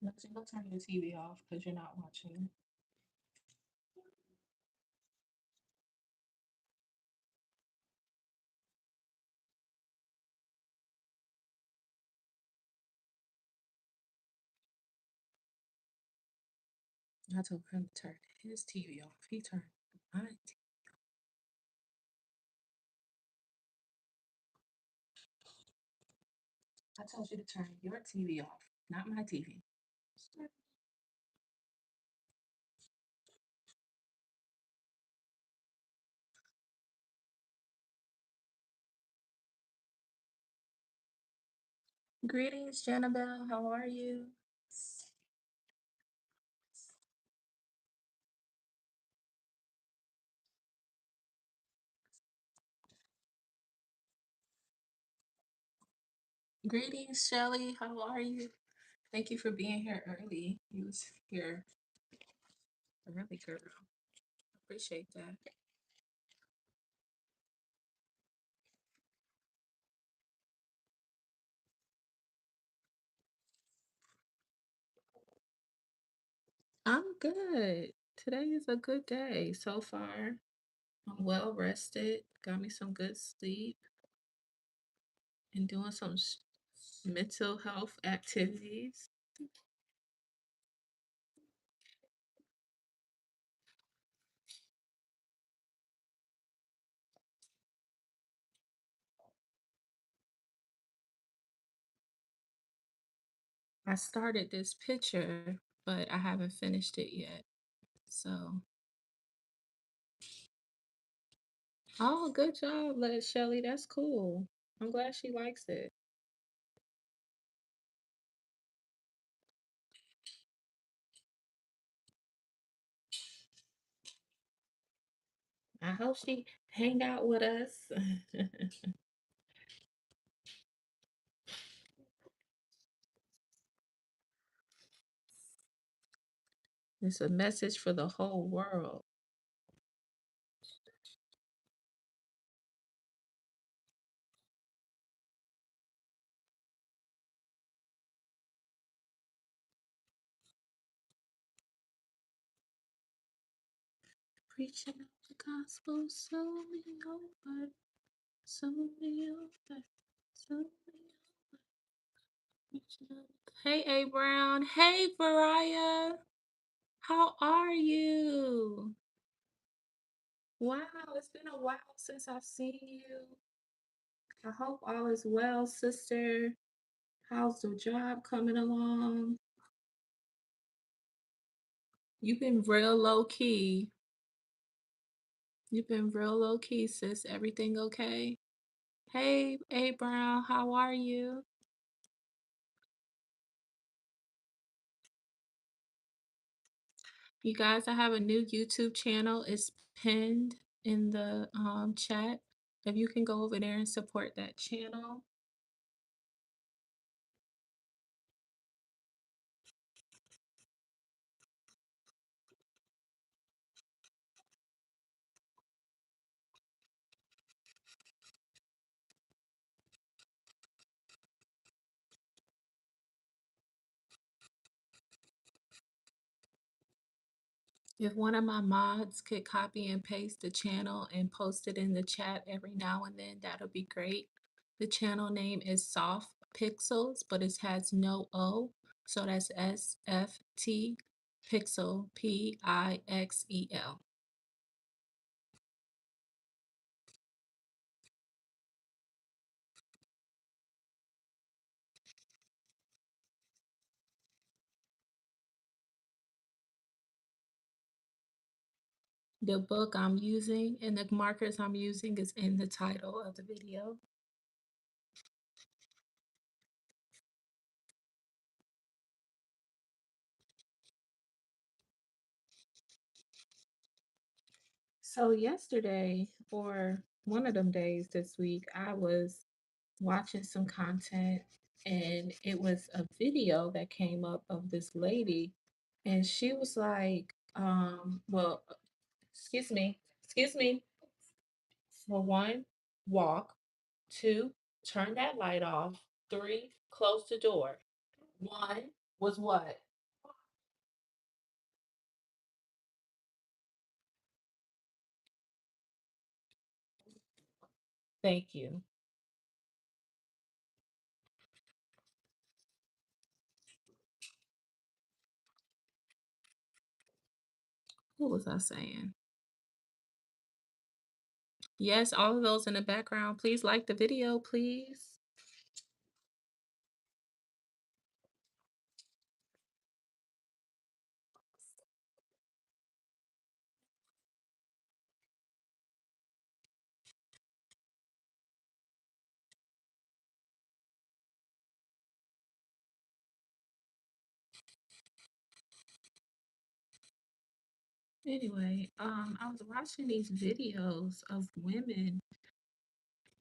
Lexi, go turn your TV off because you're not watching. I told him to turn his TV off. He turned mine. I told you to turn your TV off, not my TV. Greetings, Janabelle. How are you? Greetings, Shelly. How are you? Thank you for being here early. You was here early, girl. Appreciate that. I'm good. Today is a good day so far. I'm well rested, got me some good sleep, and doing some mental health activities. I started this picture, but I haven't finished it yet. So, oh, good job, Shelly. That's cool. I'm glad she likes it. I hope she hang out with us. It's a message for the whole world. Preaching of the gospel, so me over, so me over, so me over. Hey, A Brown. Hey, Mariah. How are you? Wow, it's been a while since I've seen you. I hope all is well, sister. How's the job coming along? You've been real low key. You've been real low key, sis. Everything okay? Hey, A Brown, how are you? You guys, I have a new YouTube channel. It's pinned in the chat. If you can go over there and support that channel. If one of my mods could copy and paste the channel and post it in the chat every now and then, that'll be great. The channel name is Soft Pixels, but it has no O. So that's SFT Pixel, Pixel. The book I'm using and the markers I'm using is in the title of the video. So yesterday, or one of them days this week, I was watching some content and it was a video that came up of this lady and she was like, well, excuse me, for one, walk, two, turn that light off, three, close the door. One was what? Thank you. What was I saying? Yes, all of those in the background. Please like the video, please. Anyway, I was watching these videos of women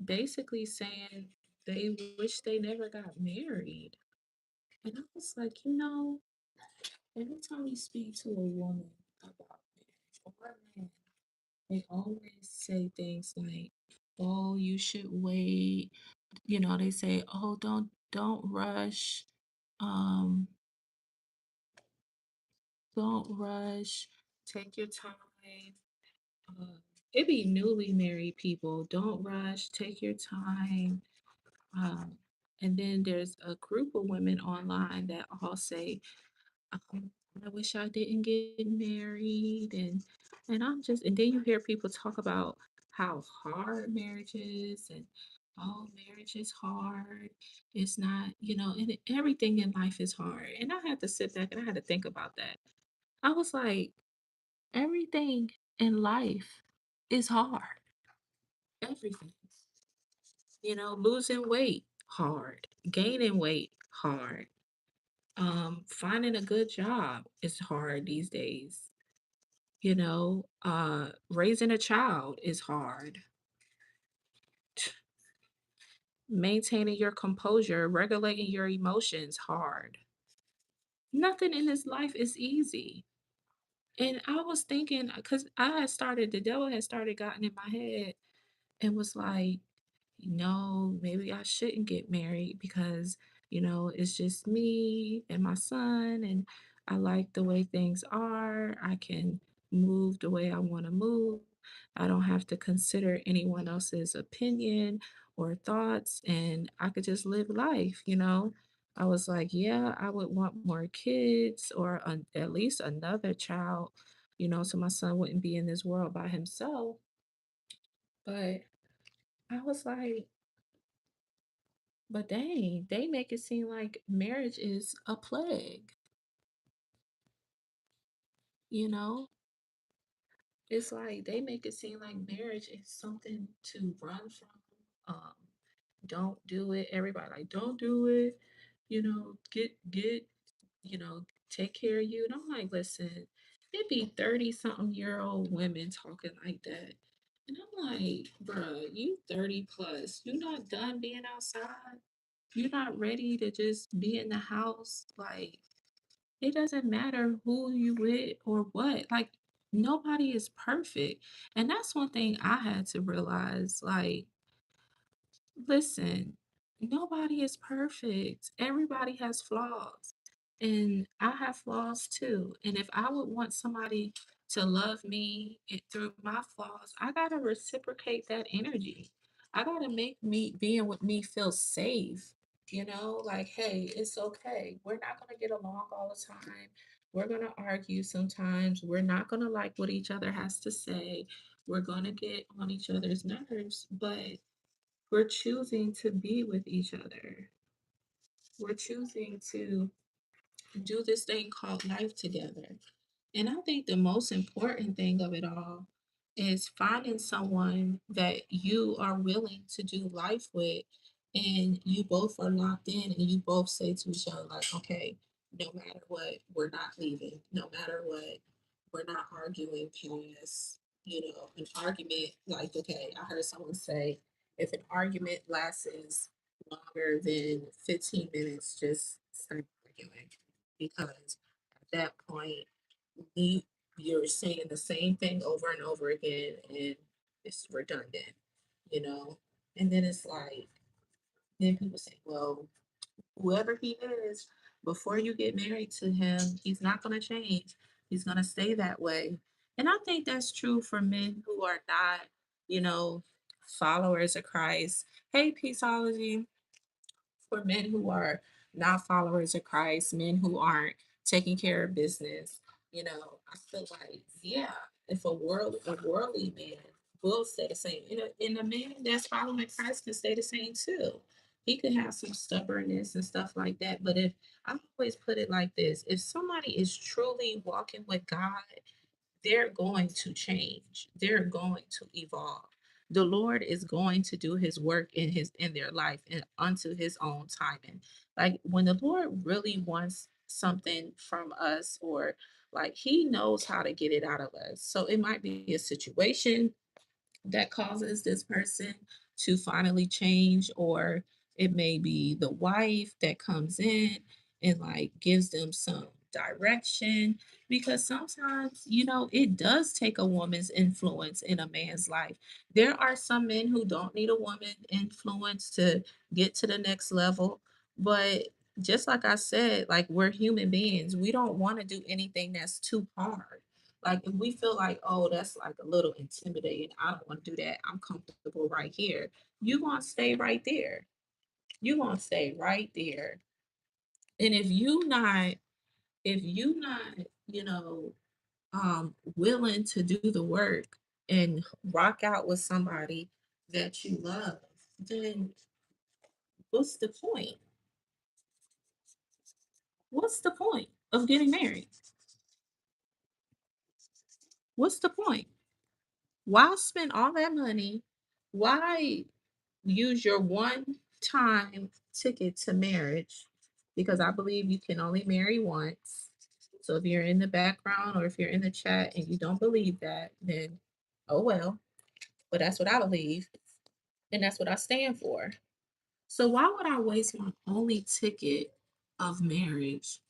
basically saying they wish they never got married. And I was like, every time you speak to a woman about marriage or a man, they always say things like, "Oh, you should wait." They say, "Oh, don't rush. Um, don't rush. Take your time." Uh, it be newly married people. Don't rush. Take your time. Um, and then there's a group of women online that all say, um, I wish I didn't get married. And I'm just, and then you hear people talk about how hard marriage is and, oh, marriage is hard. It's not, and everything in life is hard. And I had to sit back and I had to think about that. I was like, everything in life is hard. Everything. Losing weight, hard. Gaining weight, hard. Finding a good job is hard these days. Raising a child is hard. Maintaining your composure, regulating your emotions, hard. Nothing in this life is easy. And I was thinking, because the devil had started gotten in my head and was like, maybe I shouldn't get married because, it's just me and my son, and I like the way things are. I can move the way I want to move. I don't have to consider anyone else's opinion or thoughts, and I could just live life. I was like, yeah, I would want more kids or at least another child, so my son wouldn't be in this world by himself. But I was like, but dang, they make it seem like marriage is a plague, you know? It's like they make it seem like marriage is something to run from. Um, don't do it. Everybody like, don't do it. Get, take care of you. And I'm like, listen, it be 30 something year old women talking like that. And I'm like, bruh, you 30 plus. You not done being outside. You're not ready to just be in the house. Like, it doesn't matter who you with or what. Like, nobody is perfect. And that's one thing I had to realize. Like, listen, nobody is perfect. Everybody has flaws. And I have flaws too. And if I would want somebody to love me through my flaws, I gotta reciprocate that energy. I gotta make me being with me feel safe. Like, hey, it's okay. We're not gonna get along all the time. We're gonna argue sometimes. We're not gonna like what each other has to say. We're gonna get on each other's nerves, but we're choosing to be with each other. We're choosing to do this thing called life together. And I think the most important thing of it all is finding someone that you are willing to do life with, and you both are locked in, and you both say to each other, like, okay, no matter what, we're not leaving. No matter what, we're not arguing past, an argument. Like, okay, I heard someone say, if an argument lasts longer than 15 minutes, just stop arguing because at that point, you you're saying the same thing over and over again, and it's redundant, you know? And then it's like, then people say, well, whoever he is, before you get married to him, he's not going to change. He's going to stay that way. And I think that's true for men who are not, you know, followers of Christ. Hey, Peaceology, for men who are not followers of Christ, men who aren't taking care of business. I feel like, yeah, if a worldly man will stay the same, and a man that's following Christ can stay the same too. He could have some stubbornness and stuff like that. But if I always put it like this, if somebody is truly walking with God, they're going to change. They're going to evolve. The Lord is going to do his work in their life and unto his own timing. Like when the Lord really wants something from us, or like he knows how to get it out of us. So it might be a situation that causes this person to finally change, or it may be the wife that comes in and like gives them some direction, because sometimes it does take a woman's influence in a man's life. There are some men who don't need a woman influence to get to the next level, but just like I said, like we're human beings, we don't want to do anything that's too hard. Like if we feel like, oh, that's like a little intimidating, I don't want to do that. I'm comfortable right here. You want to stay right there. You want to stay right there. And if you not, you know, willing to do the work and rock out with somebody that you love, then what's the point? What's the point of getting married? What's the point? Why spend all that money? Why use your one time ticket to marriage? Because I believe you can only marry once. So if you're in the background or if you're in the chat and you don't believe that, then oh well. But that's what I believe, and that's what I stand for. So why would I waste my only ticket of marriage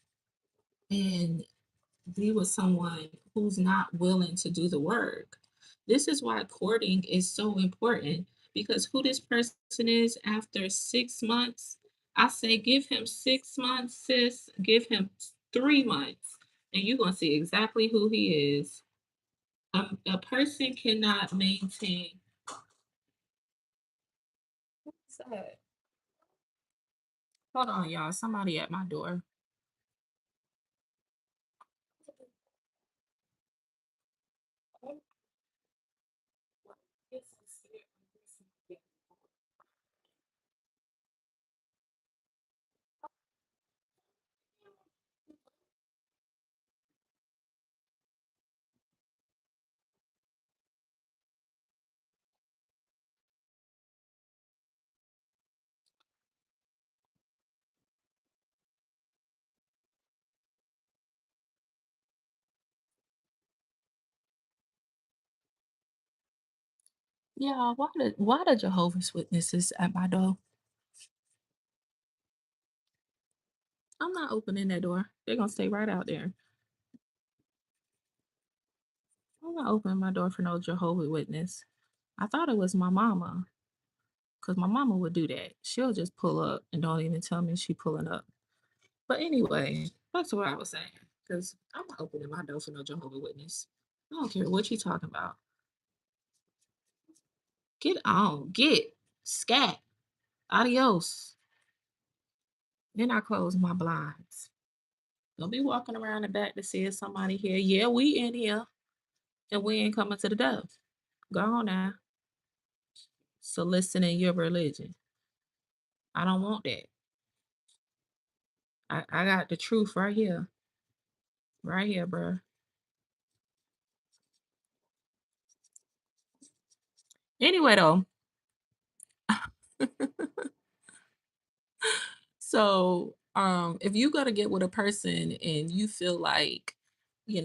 and be with someone who's not willing to do the work? This is why courting is so important, because who this person is after 6 months, I say give him 6 months, sis, give him 3 months, and you're going to see exactly who he is. A person cannot maintain. What's that? Hold on, y'all. Somebody at my door. Yeah, why the Jehovah's Witnesses at my door? I'm not opening that door. They're gonna stay right out there. I'm not opening my door for no Jehovah's Witness. I thought it was my mama, because my mama would do that. She'll just pull up and don't even tell me she pulling up. But anyway, back to what I was saying. Because I'm not opening my door for no Jehovah's Witness. I don't care what you talking about. Get on. Get. Scat. Adios. Then I close my blinds. Don't be walking around the back to see if somebody here. Yeah, we in here and we ain't coming to the door. Go on now. Soliciting your religion. I don't want that. I got the truth right here. Right here, bro. Anyway, though, so if you gotta get with a person and you feel like, you're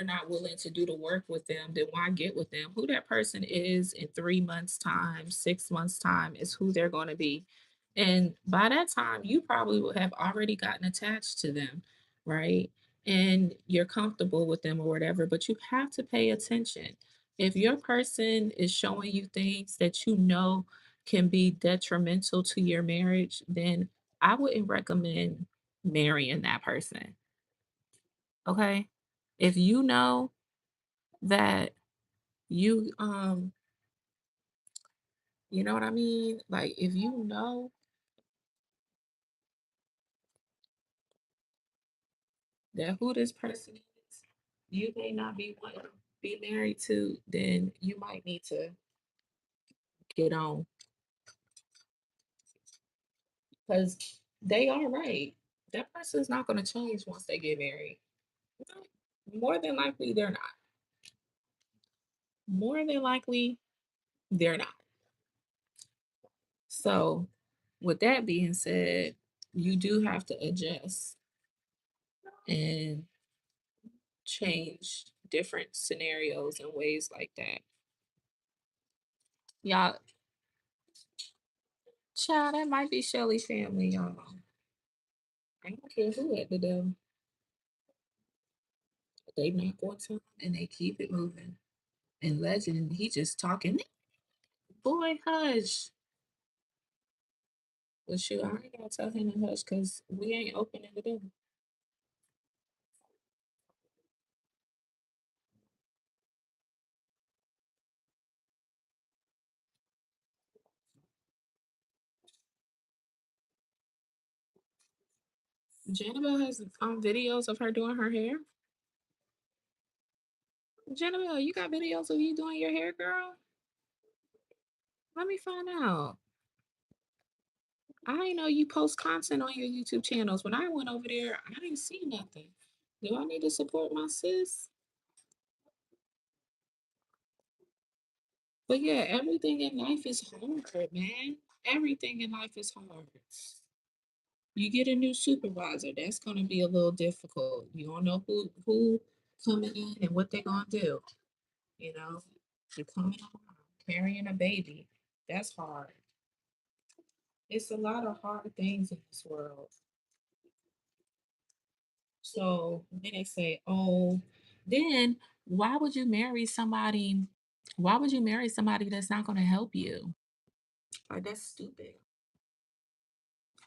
not willing to do the work with them, then why get with them? Who that person is in 3 months' time, 6 months' time is who they're gonna be. And by that time, you probably will have already gotten attached to them, right? And you're comfortable with them or whatever, but you have to pay attention. If your person is showing you things that you know can be detrimental to your marriage, then I wouldn't recommend marrying that person. Okay. If you know that you you know what I mean? Like if you know that who this person is, you may not be wanting to be married to, then you might need to get on because they are right. That person is not going to change once they get married. More than likely, they're not. More than likely, they're not. So, with that being said, you do have to adjust and change different scenarios and ways like that. Y'all, child, that might be Shelly's family, y'all. I don't care who at the door. They knock on time and they keep it moving. And Legend, he just talking. Boy, hush. Well, shoot, I ain't gonna tell him to hush because we ain't opening the door. Janabelle has videos of her doing her hair. Janabelle, you got videos of you doing your hair, girl? Let me find out. I didn't know you post content on your YouTube channels. When I went over there, I didn't see nothing. Do I need to support my sis? But yeah, everything in life is hard, man. Everything in life is hard. You get a new supervisor, that's gonna be a little difficult. You don't know who coming in and what they're gonna do. You know, you're coming home carrying a baby. That's hard. It's a lot of hard things in this world. So then they say, oh, then why would you marry somebody? Why would you marry somebody that's not going to help you? Like, that's stupid.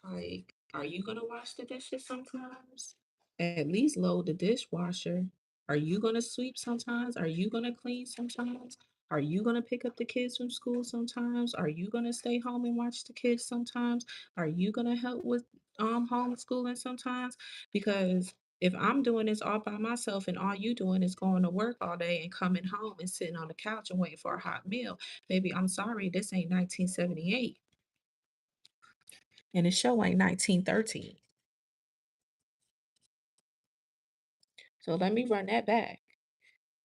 Like, are you going to wash the dishes sometimes? At least load the dishwasher. Are you going to sweep sometimes? Are you going to clean sometimes? Are you going to pick up the kids from school sometimes? Are you going to stay home and watch the kids sometimes? Are you going to help with homeschooling sometimes? Because if I'm doing this all by myself and all you doing is going to work all day and coming home and sitting on the couch and waiting for a hot meal, baby, I'm sorry, this ain't 1978 and the show ain't 1913. So let me run that back.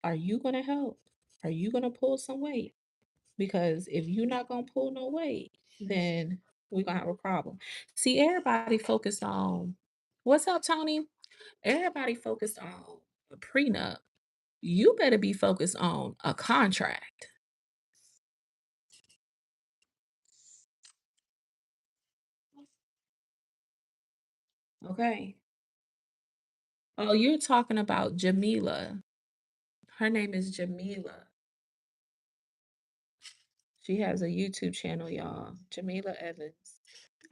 Are you going to help? Are you going to pull some weight? Because if you're not going to pull no weight, then we're going to have a problem. See, everybody focused on what's up, Tony? Everybody focused on a prenup. You better be focused on a contract. Okay. Oh, you're talking about Jamila. Her name is Jamila. She has a YouTube channel, y'all. Jamila Evans.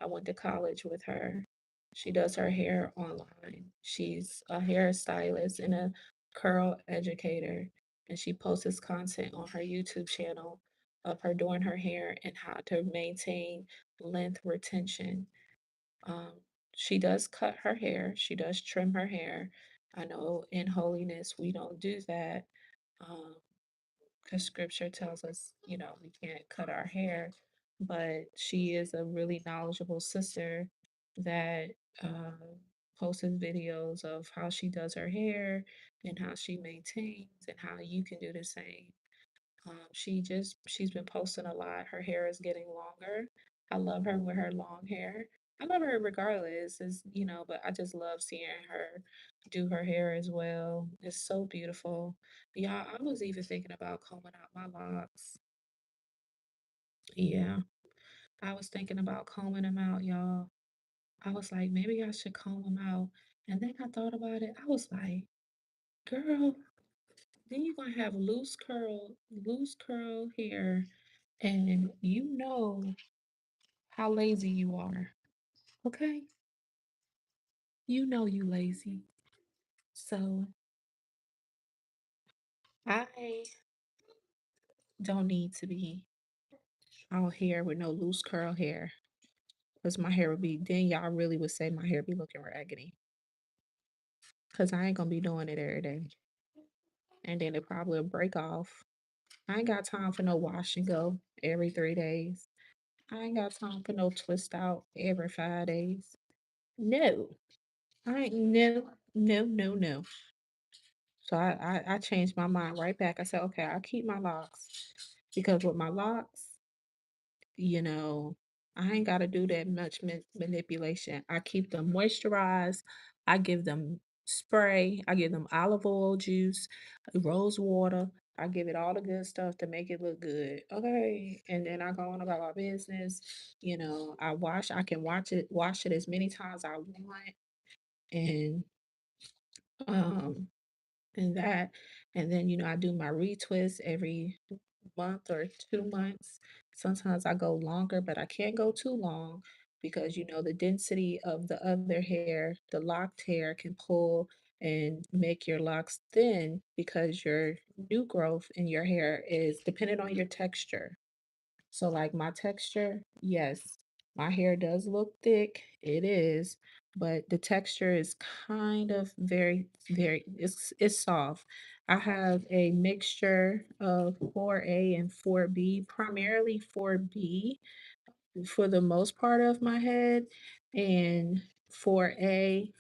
I went to college with her. She does her hair online. She's a hairstylist and a curl educator, and she posts content on her YouTube channel of her doing her hair and how to maintain length retention. Um, she does cut her hair, she does trim her hair. I know in holiness we don't do that. Um, because scripture tells us, we can't cut our hair. But she is a really knowledgeable sister that uh, posts videos of how she does her hair and how she maintains and how you can do the same. She's been posting a lot. Her hair is getting longer. I love her with her long hair. I love her regardless, but I just love seeing her do her hair as well. It's so beautiful. Yeah, I was even thinking about combing out my locks. Yeah, I was thinking about combing them out, y'all. I was like, maybe I should comb them out. And then I thought about it. I was like, girl, then you're gonna have loose curl hair, and you know how lazy you are. Okay? You know you lazy. So I don't need to be out here with no loose curl hair. Because my hair would be, then y'all really would say my hair be looking raggedy. Because I ain't gonna be doing it every day. And then it probably will break off. I ain't got time for no wash and go every 3 days. I ain't got time for no twist out every 5 days. No. I ain't no, no, no, no. So I changed my mind right back. I said, okay, I'll keep my locks because with my locks, you know, I ain't got to do that much manipulation. I keep them moisturized. I give them spray. I give them olive oil juice, rose water. I give it all the good stuff to make it look good. Okay. And then I go on about my business. I can wash it as many times I want. And um and that. And then, I do my retwist every month or 2 months. Sometimes I go longer, but I can't go too long because, the density of the other hair, the locked hair can pull and make your locks thin because your new growth in your hair is dependent on your texture. So, like my texture, yes, my hair does look thick. It is, but the texture is kind of very, very, it's soft. I have a mixture of 4A and 4B, primarily 4B for the most part of my head, and 4A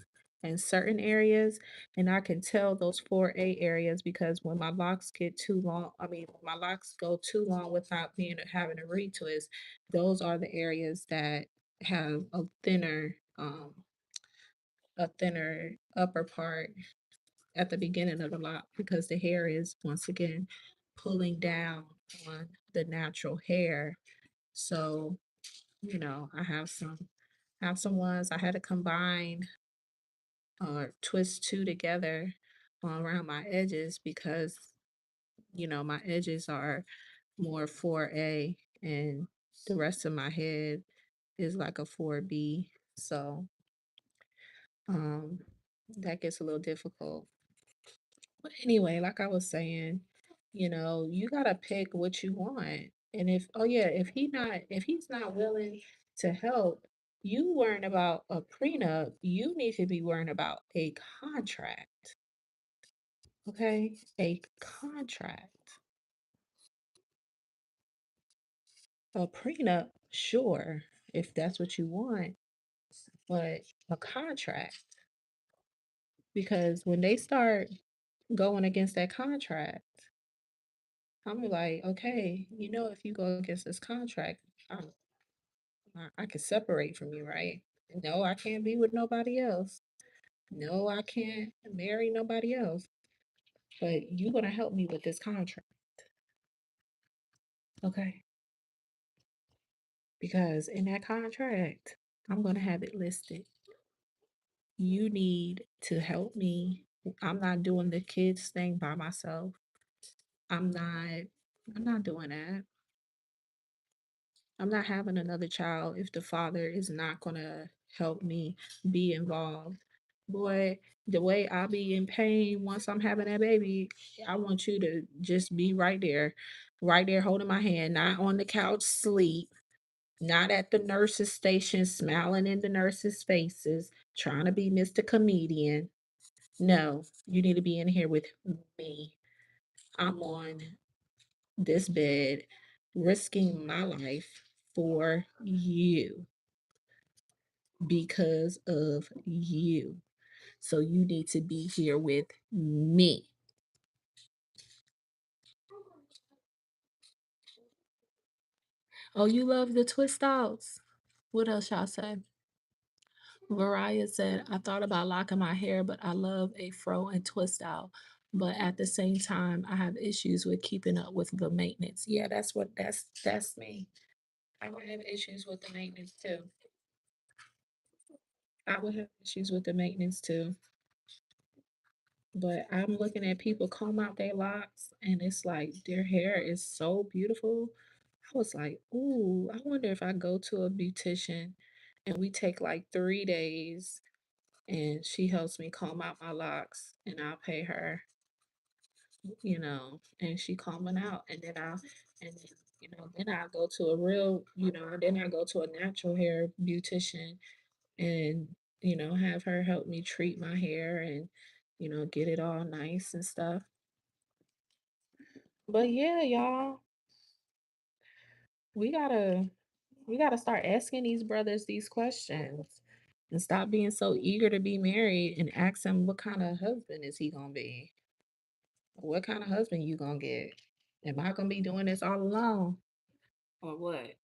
in certain areas. And I can tell those 4A areas because when my locks get too long, I mean, when my locks go too long without being having a retwist, those are the areas that have a thinner upper part at the beginning of the lock because the hair is once again pulling down on the natural hair. So, I have some ones I had to combine or twist two together around my edges because my edges are more 4A and the rest of my head is like a 4B. So um that gets a little difficult. But anyway, like I was saying, you gotta pick what you want. And if he's not willing to help, you worrying about a prenup, you need to be worrying about a contract. Okay? A contract. A prenup, sure, if that's what you want, but a contract. Because when they start going against that contract, I'm like, okay, if you go against this contract, I'm, I can separate from you, right? No, I can't be with nobody else. No, I can't marry nobody else. But you're gonna help me with this contract, okay? Because in that contract, I'm gonna have it listed. You need to help me. I'm not doing the kids thing by myself. I'm not I'm not doing that. I'm not having another child if the father is not going to help me be involved. Boy, the way I'll be in pain once I'm having that baby, I want you to just be right there holding my hand, not on the couch sleep, not at the nurse's station smiling in the nurses' faces, trying to be Mr. Comedian. No, you need to be in here with me. I'm on this bed, risking my life for you because of you. So you need to be here with me. Oh, you love the twist outs. What else y'all say? Variah said, I thought about locking my hair, but I love a fro and twist out. But at the same time, I have issues with keeping up with the maintenance. Yeah, that's me. I would have issues with the maintenance too. I would have issues with the maintenance too. But I'm looking at people comb out their locks and it's like their hair is so beautiful. I was like, ooh, I wonder if I go to a beautician and we take like 3 days and she helps me comb out my locks and I'll pay her, and she combing out and then, then I'll go to a real, then I go to a natural hair beautician and, have her help me treat my hair and, get it all nice and stuff. But yeah, y'all, we gotta we gotta start asking these brothers these questions and stop being so eager to be married and ask him what kind of husband is he gonna be? What kind of husband you gonna get? Am I gonna be doing this all alone? Or what?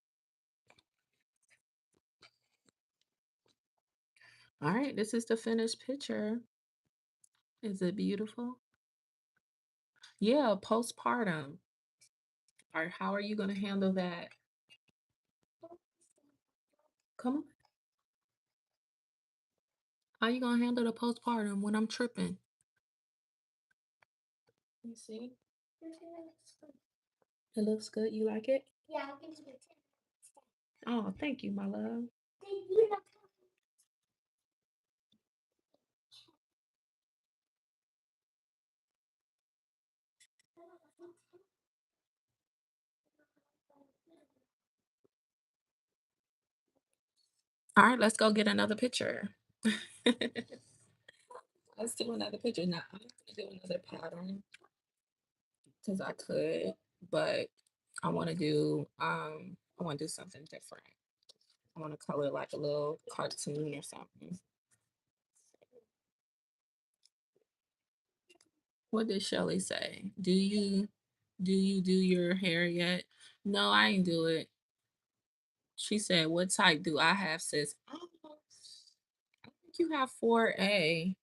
All right, this is the finished picture. Is it beautiful? Yeah, postpartum. Or how are you gonna handle that? Come on. How you gonna handle the postpartum when I'm tripping? You see? It looks good. You like it? Oh, thank you, my love. All right, let's go get another picture. Let's do another picture. Now, I'm gonna do another pattern because I could, but I want to do something different. I want to color like a little cartoon or something. What did Shelly say? Do you do your hair yet? No, I ain't do it. She said, "What type do I have, sis?" Oh, I think you have 4A.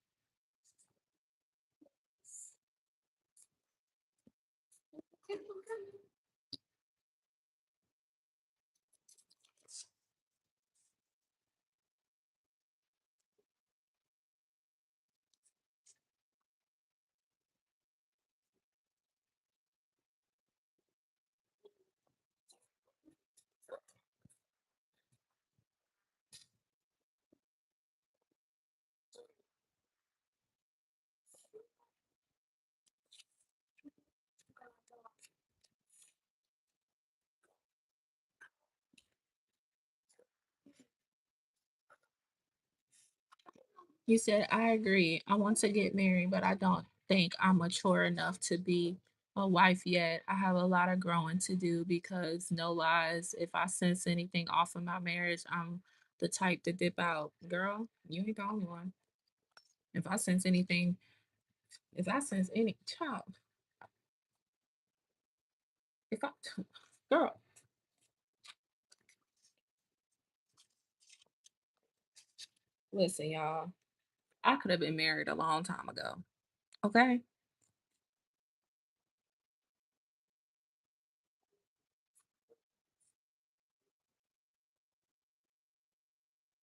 You said, I agree. I want to get married, but I don't think I'm mature enough to be a wife yet. I have a lot of growing to do because, no lies, if I sense anything off of my marriage, I'm the type to dip out. Girl, you ain't the only one. If I sense anything, if I sense any child, if I, girl, listen, y'all, I could have been married a long time ago. Okay?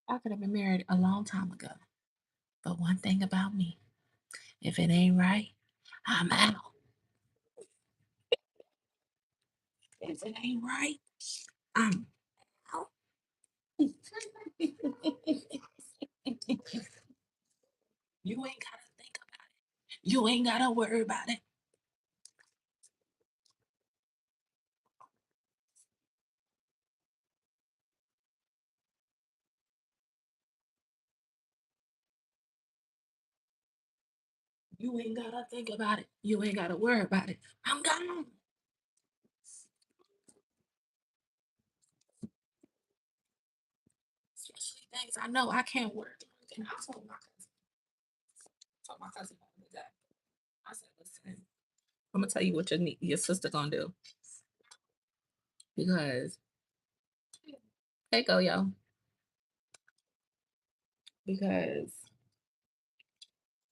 I could have been married a long time ago. But one thing about me, if it ain't right, I'm out. If it ain't right, I'm out. You ain't gotta think about it. You ain't gotta worry about it. You ain't gotta think about it. You ain't gotta worry about it. I'm gone. Especially things I know I can't work. And I told my cousin the other day. I said, listen, I'm gonna tell you what your sister gonna do because hey go yo because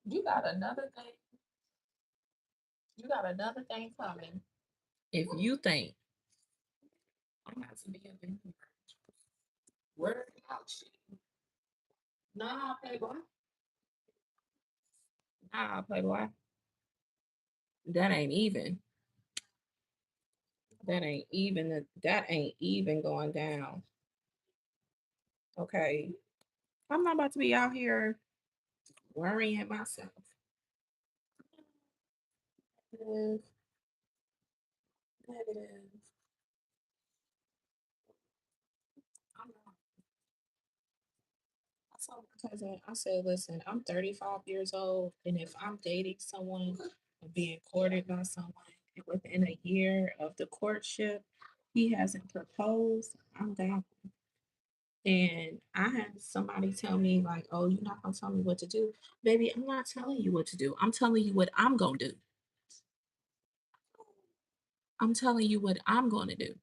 you got another thing. You got another thing coming. If you think I'm not to be a worried about you, nah, playboy, nah, playboy, that ain't even. That ain't even going down. Okay, I'm not about to be out here worrying myself. Negative, negative. I'm not. I told my cousin, I said, listen, I'm 35 years old, and if I'm dating someone or being courted by someone, and within a year of the courtship, he hasn't proposed, I'm down. And I had somebody tell me, like, oh, you're not gonna tell me what to do. Baby, I'm not telling you what to do. I'm telling you what I'm gonna do. I'm telling you what I'm gonna do.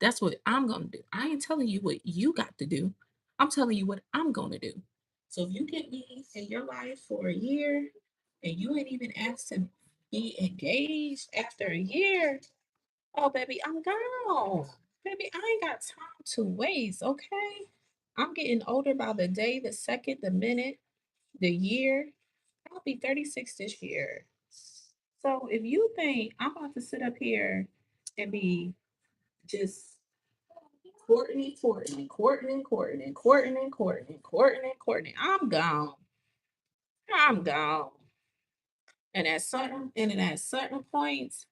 That's what I'm gonna do. I ain't telling you what you got to do. I'm telling you what I'm gonna do. So if you get me in your life for a year and you ain't even asked to be engaged after a year, oh baby, I'm gone. Baby, I ain't got time to waste, okay? I'm getting older by the day, the second, the minute, the year. I'll be 36 this year. So if you think I'm about to sit up here and be just courting and courting and courting and courting and courting and courting and courting and courting, I'm gone. I'm gone. And at certain points,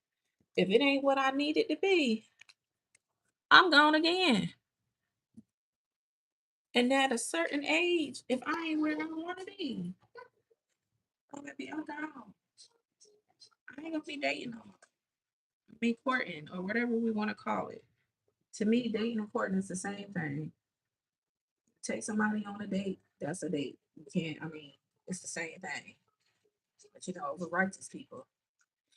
if it ain't what I need it to be, I'm gone again. And at a certain age, if I ain't where I want to be, I'm gonna be, I'm gone. I ain't gonna be dating no more. Be courting or whatever we want to call it. To me, dating and courting is the same thing. Take somebody on a date, that's a date. You can't, I mean, it's the same thing. But the righteous people.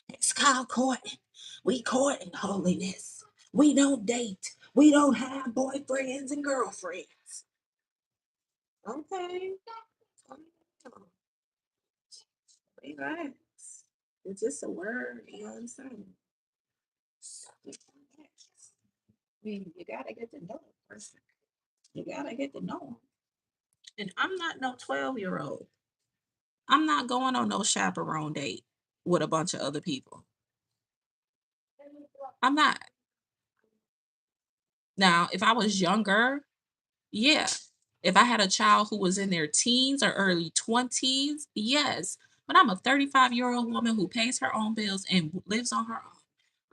It's called courting. We court in holiness. We don't date. We don't have boyfriends and girlfriends. Okay. Relax. It's just a word, you know what I'm saying? I mean, you gotta get to know the person. You gotta get to know them. And I'm not no 12-year-old. I'm not going on no chaperone date with a bunch of other people. I'm not. Now, if I was younger, yeah. If I had a child who was in their teens or early 20s, yes. But I'm a 35-year-old woman who pays her own bills and lives on her own.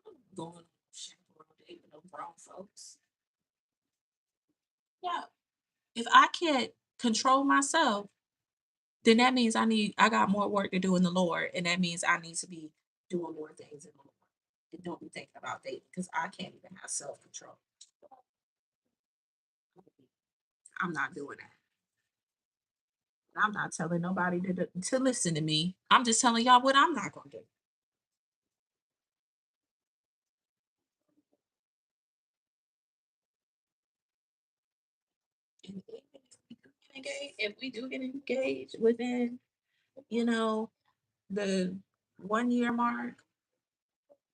I'm not going on a chaperone date with no grown folks. Yeah. If I can't control myself, then that means I got more work to do in the Lord. And that means I need to be doing more things in the Lord. And don't be thinking about dating because I can't even have self-control. I'm not doing that. I'm not telling nobody to listen to me. I'm just telling y'all what I'm not gonna do. And even if we do get engaged within, you know, the 1 year mark,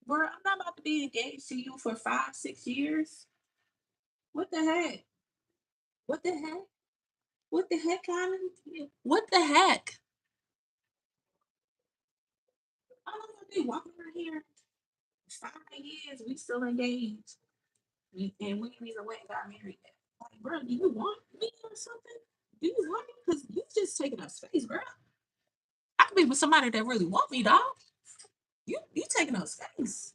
bro, I'm not about to be engaged to you for 5, 6 years. What the heck? What the heck? What the heck, Common? What the heck? I'm not gonna be walking around here 5 years. We still engaged, and we ain't even went and got married yet. Like, bro, do you want me or something? Do you want me? Because you just taking up space, bro. I could be with somebody that really want me, dog. You taking up space.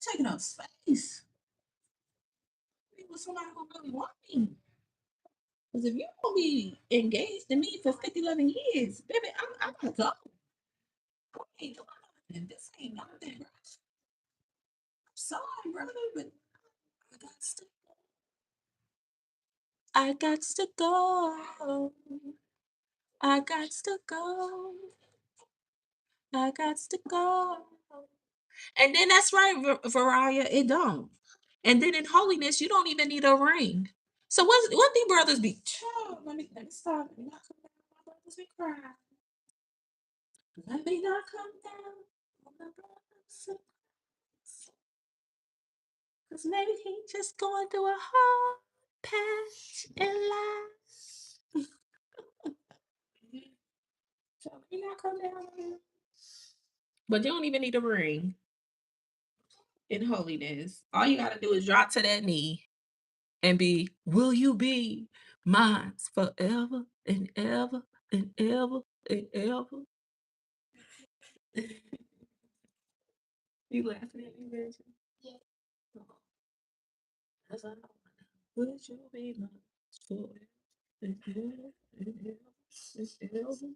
Taking up space. Be with somebody who really want me. Because if you gonna be engaged to me for 50, 11 years, baby, I'm gonna go. I ain't doing nothing. This ain't nothing, bro. I'm sorry, brother, but I got to I got to go. I got to go. I got to go. And then that's right, Variah, it don't. And then in holiness, you don't even need a ring. So what the brothers be? Child, let me stop. Let me not come down. My brothers be crying. Let me not come down. On my brothers, cause maybe he just going through a hard patch in life. So let me not come down here. But you don't even need a ring in holiness. All you gotta do is drop to that knee and be, will you be mine forever and ever and ever and ever? You laughing at me, Reggie? Yeah. As I know. Would you be mine forever and ever and ever and ever?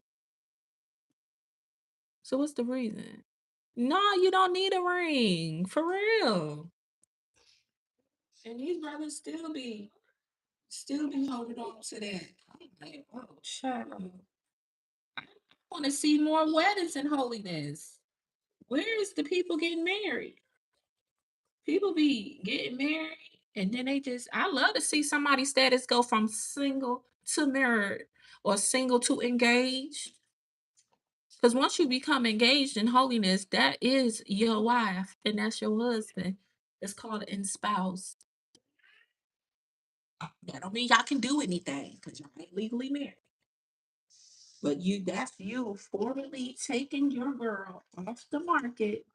So what's the reason? No, you don't need a ring. For real. And these brothers still be holding on to that. I'm like, oh, child. I want to see more weddings in holiness. Where is the people getting married? People be getting married and then they just, I love to see somebody's status go from single to married or single to engaged. Because once you become engaged in holiness, that is your wife and that's your husband. It's called an espoused. That don't mean y'all can do anything because y'all ain't legally married. But that's you formally taking your girl off the market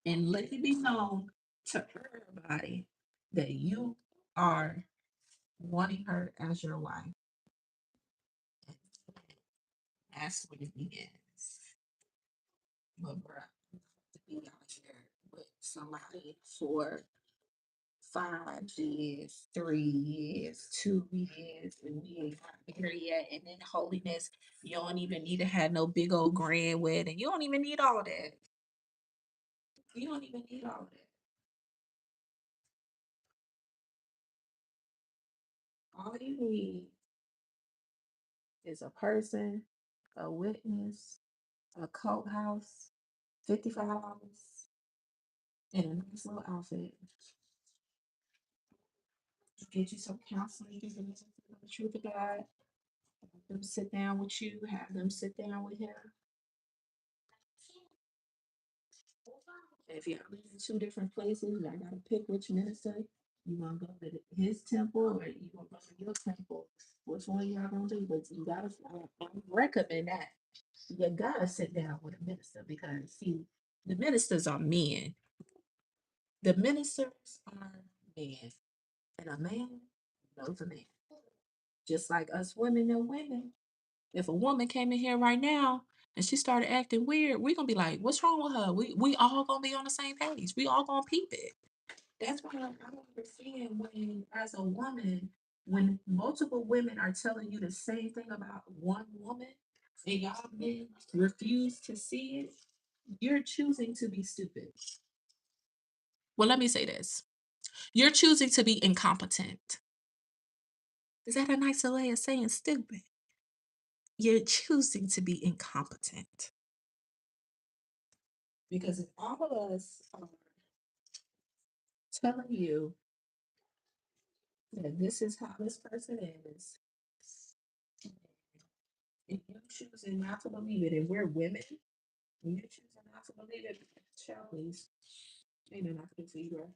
and let it be known to everybody that you are wanting her as your wife. That's what it begins. But bruh, to be out here with somebody for 5 years, 3 years, 2 years, and we ain't got married yet. And then holiness, you don't even need to have no big old grand wedding. You don't even need all that. You don't even need all that. All you need is a person, a witness, a coat house, $55, and a nice little outfit. Get you some counseling, get you the truth of God. Have them sit down with you, have them sit down with him. If y'all live in two different places, I gotta pick which minister. You wanna go to his temple or you wanna go to your temple? Which one y'all gonna do? But you gotta, I recommend that. You gotta sit down with a minister because see, the ministers are men. The ministers are men, and a man knows a man. Just like us women know women. If a woman came in here right now and she started acting weird, we gonna be like, "What's wrong with her?" We all gonna be on the same page. We all gonna peep it. That's why I don't understand when, as a woman, when multiple women are telling you the same thing about one woman, and y'all men refuse to see it, you're choosing to be stupid. Well, let me say this: you're choosing to be incompetent. Is that a nicer way of saying stupid? You're choosing to be incompetent. Because if all of us are telling you that this is how this person is, and you're choosing not to believe it, and we're women, and you're choosing not to believe it, child, please, ain't nothing I can do for you, bro.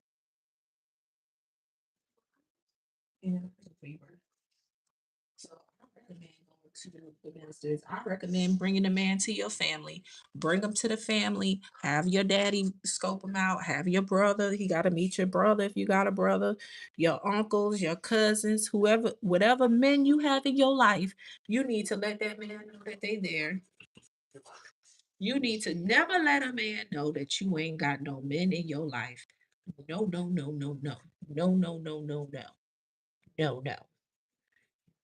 Ain't nothing I can do for you, bro. So I don't recommend going to the ministers. I recommend bringing the man to your family. Bring him to the family. Have your daddy scope him out. Have your brother. He got to meet your brother if you got a brother. Your uncles, your cousins, whoever, whatever men you have in your life, you need to let that man know that they there. You need to never let a man know that you ain't got no men in your life. No, no, no, no, no. No, no, no, no, no. No, no.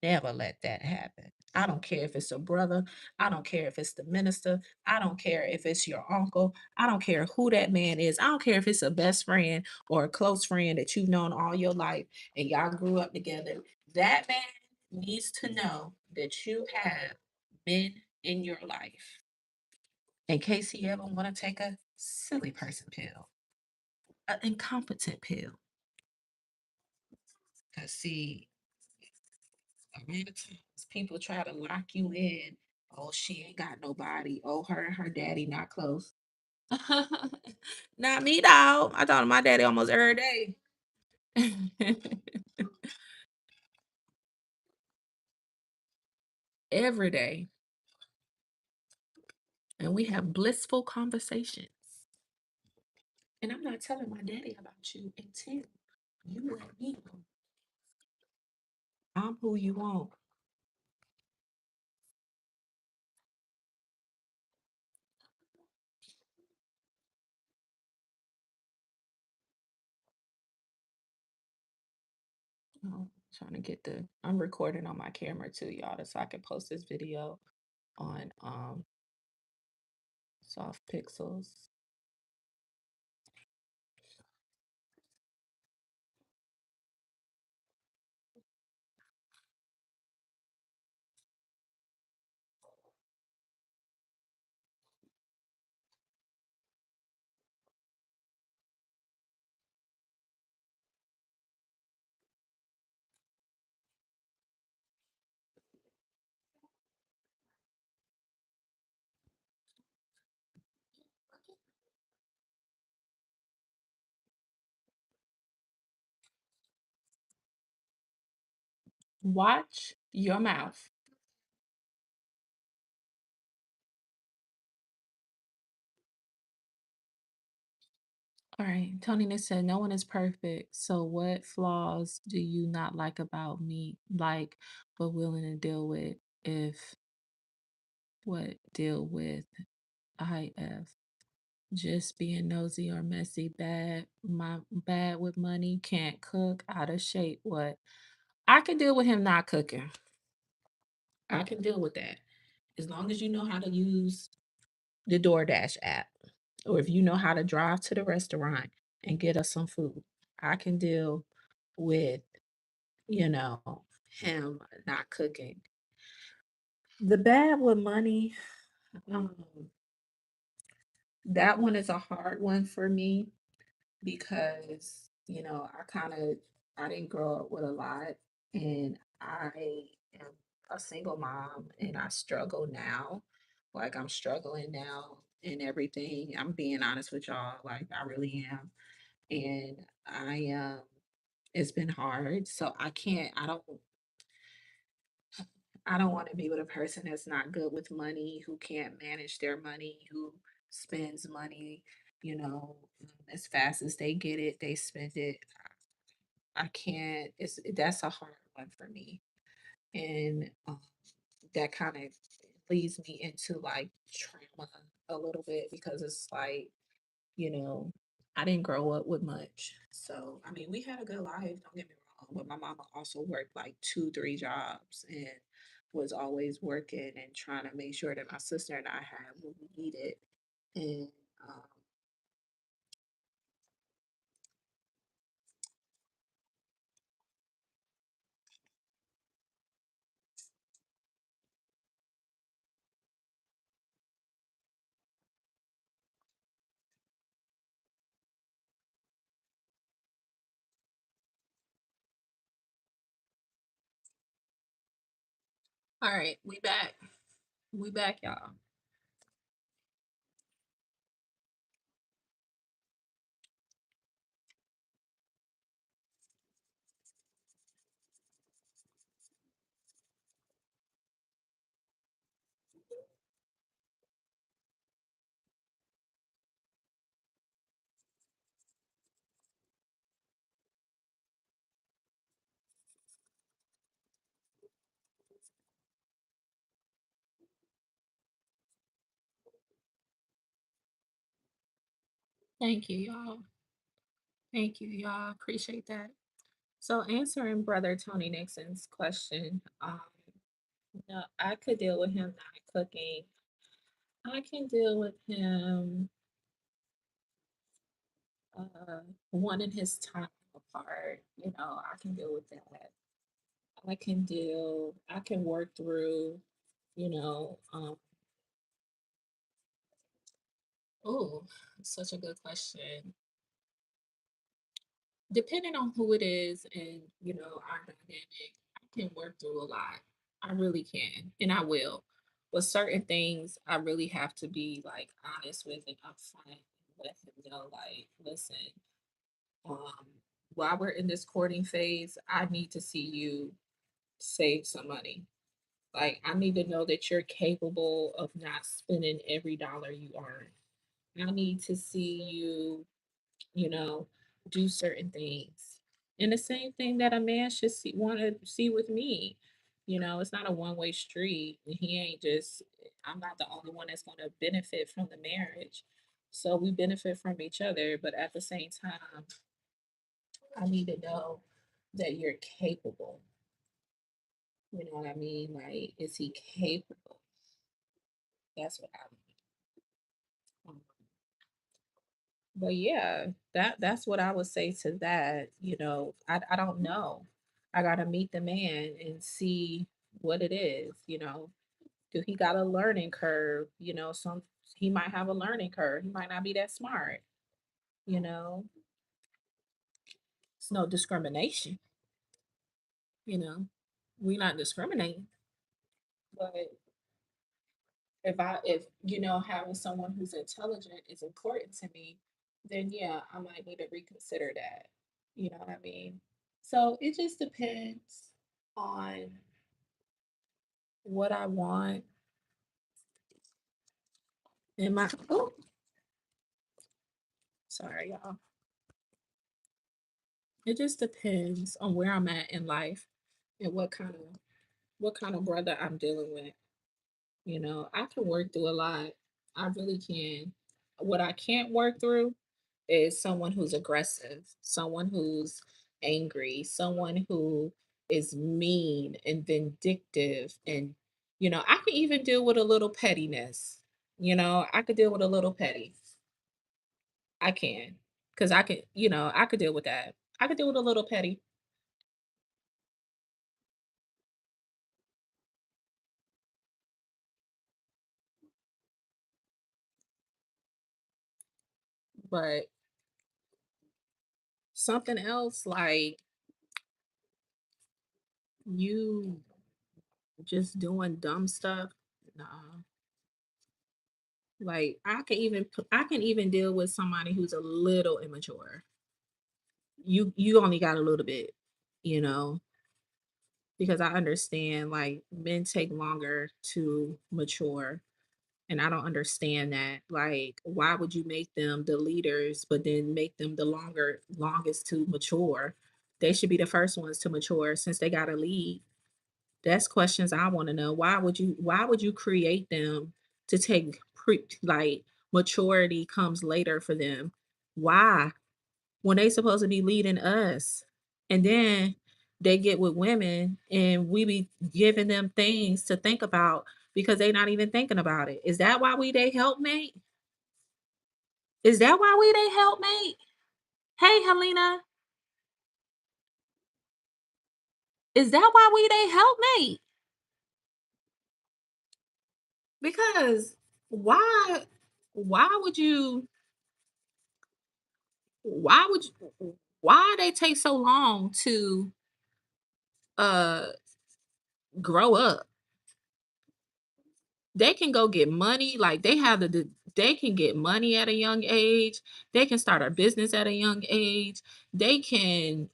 Never let that happen. I don't care if it's a brother. I don't care if it's the minister. I don't care if it's your uncle. I don't care who that man is. I don't care if it's a best friend or a close friend that you've known all your life and y'all grew up together. That man needs to know that you have men in your life in case he ever want to take a silly person pill, an incompetent pill. Because, see, a lot of times people try to lock you in. Oh, she ain't got nobody. Oh, her and her daddy not close. Not me, dog. I talk to my daddy almost every day. Every day. And we have blissful conversations. And I'm not telling my daddy about you until you let me know I'm who you want. Oh, trying to get I'm recording on my camera too, y'all, so I can post this video on soft pixels. Watch your mouth. All right. Tony said, no one is perfect. So what flaws do you not like about me? Like, but willing to deal with if what deal with IF? Just being nosy or messy, bad with money, can't cook, out of shape. What? I can deal with him not cooking. I can deal with that. As long as you know how to use the DoorDash app. Or if you know how to drive to the restaurant and get us some food. I can deal with, you know, him not cooking. The bad with money, um, that one is a hard one for me because, I didn't grow up with a lot and I am a single mom and I struggle now. Like I'm struggling now in everything. I'm being honest with y'all, like I really am. And it's been hard. So I don't want to be with a person that's not good with money, who can't manage their money, who spends money, as fast as they get it, they spend it. I can't, that's a hard one for me. And that kind of leads me into like trauma a little bit because it's like, you know, I didn't grow up with much. So, I mean, we had a good life, don't get me wrong, but my mama also worked like two, three jobs and was always working and trying to make sure that my sister and I had what we needed. And um, all right, we back. We back, y'all. Thank you, y'all. Thank you, y'all. Appreciate that. So answering brother Tony Nixon's question, no, I could deal with him not cooking. I can deal with him uh wanting his time apart. I can deal with that. I can work through, you know, oh, such a good question. Depending on who it is and, our dynamic, I can work through a lot. I really can, and I will. But certain things I really have to be like honest with and upfront and let him know, like, listen, um, while we're in this courting phase, I need to see you save some money. Like, I need to know that you're capable of not spending every dollar you earn. I need to see you, you know, do certain things. And the same thing that a man should want to see with me. It's not a one-way street. He ain't just, I'm not the only one that's going to benefit from the marriage. So we benefit from each other. But at the same time, I need to know that you're capable. You know what I mean? Like, is he capable? That's what I mean. But yeah, that's what I would say to that. I don't know. I gotta meet the man and see what it is. Do he got a learning curve? He might have a learning curve. He might not be that smart. You know, it's no discrimination. You know, we not discriminating. But if having someone who's intelligent is important to me, then yeah, I might need to reconsider that. You know what I mean? So it just depends on what I want in my oh, sorry y'all. It just depends on where I'm at in life and what kind of brother I'm dealing with. I can work through a lot. I really can. What I can't work through is someone who's aggressive, someone who's angry, someone who is mean and vindictive. And, I can even deal with a little pettiness. I could deal with a little petty. I can. Because I could deal with that. I could deal with a little petty, but something else like you just doing dumb stuff. Nah. Like I can even deal with somebody who's a little immature. You only got a little bit, you know, because I understand like men take longer to mature, and I don't understand that. Like, why would you make them the leaders but then make them the longest to mature? They should be the first ones to mature since they got to lead. That's questions I want to know. Why would you create them to take like maturity comes later for them? Why? When they supposed to be leading us. And then they get with women and we be giving them things to think about because they not even thinking about it. Is that why we they helpmate? Is that why we they helpmate? Hey Helena, is that why we they helpmate? Because why why would you why would why they take so long to uh grow up? They can go get money, like they can get money at a young age. They can start a business at a young age. They can,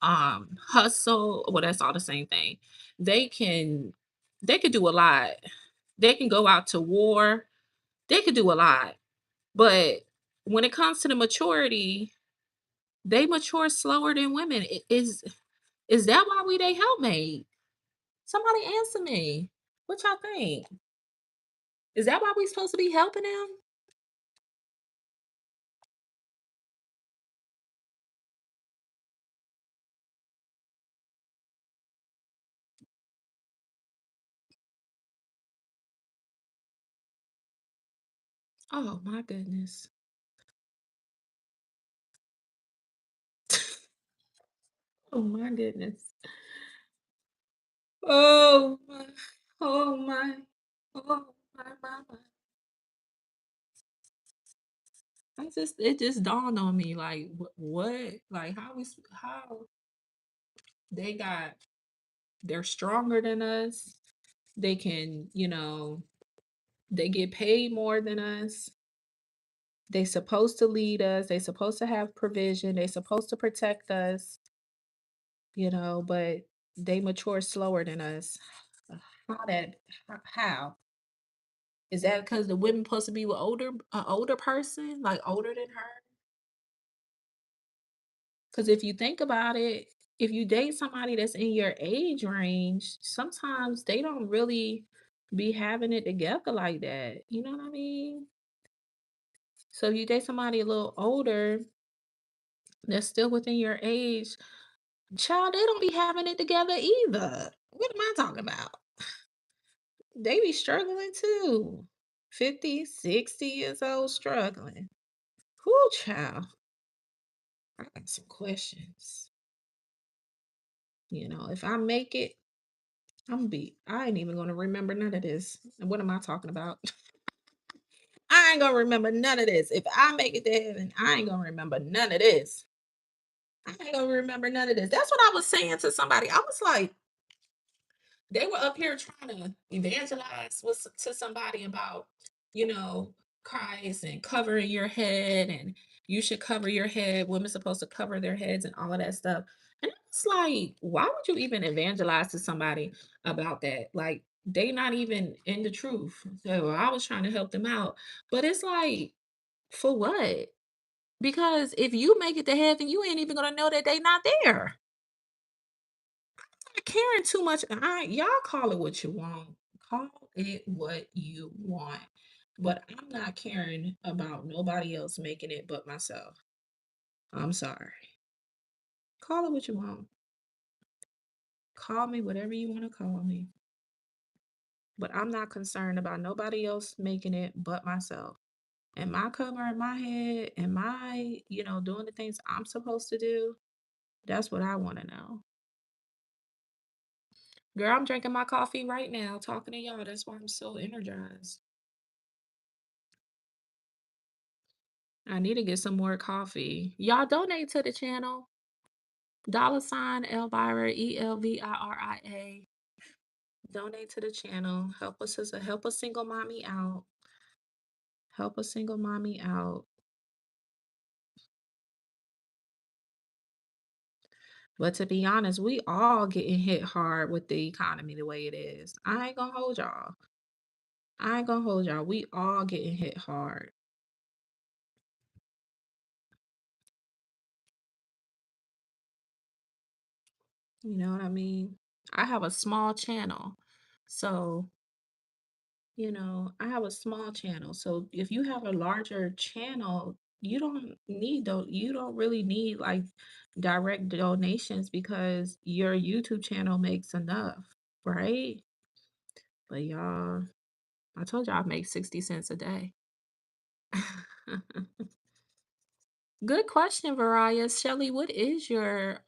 hustle. Well, that's all the same thing. They can they could do a lot. They can go out to war. They could do a lot. But when it comes to the maturity, they mature slower than women. Is that why we they helpmate? Somebody answer me. What y'all think? Is that why we supposed to be helping them? Oh my goodness. Oh my goodness. Oh my. Oh my. Oh my. It just dawned on me like what like how they got they're stronger than us. They can, they get paid more than us. They supposed to lead us. They supposed to have provision. They supposed to protect us, but they mature slower than us. How that how? Is that because the women supposed to be with older person, like older than her? Because if you think about it, if you date somebody that's in your age range, sometimes they don't really be having it together like that. You know what I mean? So if you date somebody a little older that's still within your age, child, they don't be having it together either. What am I talking about? They be struggling too. 50, 60 years old struggling. Whoo, child. I got some questions. If I make it, I ain't even gonna remember none of this. And what am I talking about? I ain't gonna remember none of this. If I make it to heaven, I ain't gonna remember none of this. I ain't gonna remember none of this. That's what I was saying to somebody. I was like, they were up here trying to evangelize to somebody about, you know, Christ and covering your head and you should cover your head. Women supposed to cover their heads and all of that stuff. And it's like, why would you even evangelize to somebody about that? Like they not even in the truth. So I was trying to help them out. But it's like, for what? Because if you make it to heaven, you ain't even gonna know that they not there. Not caring too much. Y'all call it what you want. Call it what you want. But I'm not caring about nobody else making it but myself. I'm sorry. Call it what you want. Call me whatever you want to call me. But I'm not concerned about nobody else making it but myself. And my covering my head and my, doing the things I'm supposed to do, that's what I want to know. Girl, I'm drinking my coffee right now, talking to y'all. That's why I'm so energized. I need to get some more coffee. Y'all donate to the channel. Dollar sign Elvira, Elviria. Donate to the channel. Help us help a single mommy out. Help a single mommy out. But to be honest, we all getting hit hard with the economy the way it is. I ain't gonna hold y'all. I ain't gonna hold y'all. We all getting hit hard. You know what I mean? I have a small channel. So I have a small channel. So if you have a larger channel, you don't really need like direct donations because your YouTube channel makes enough, right? But y'all, I told y'all I make 60 cents a day. Good question, Variah. Shelly, what is your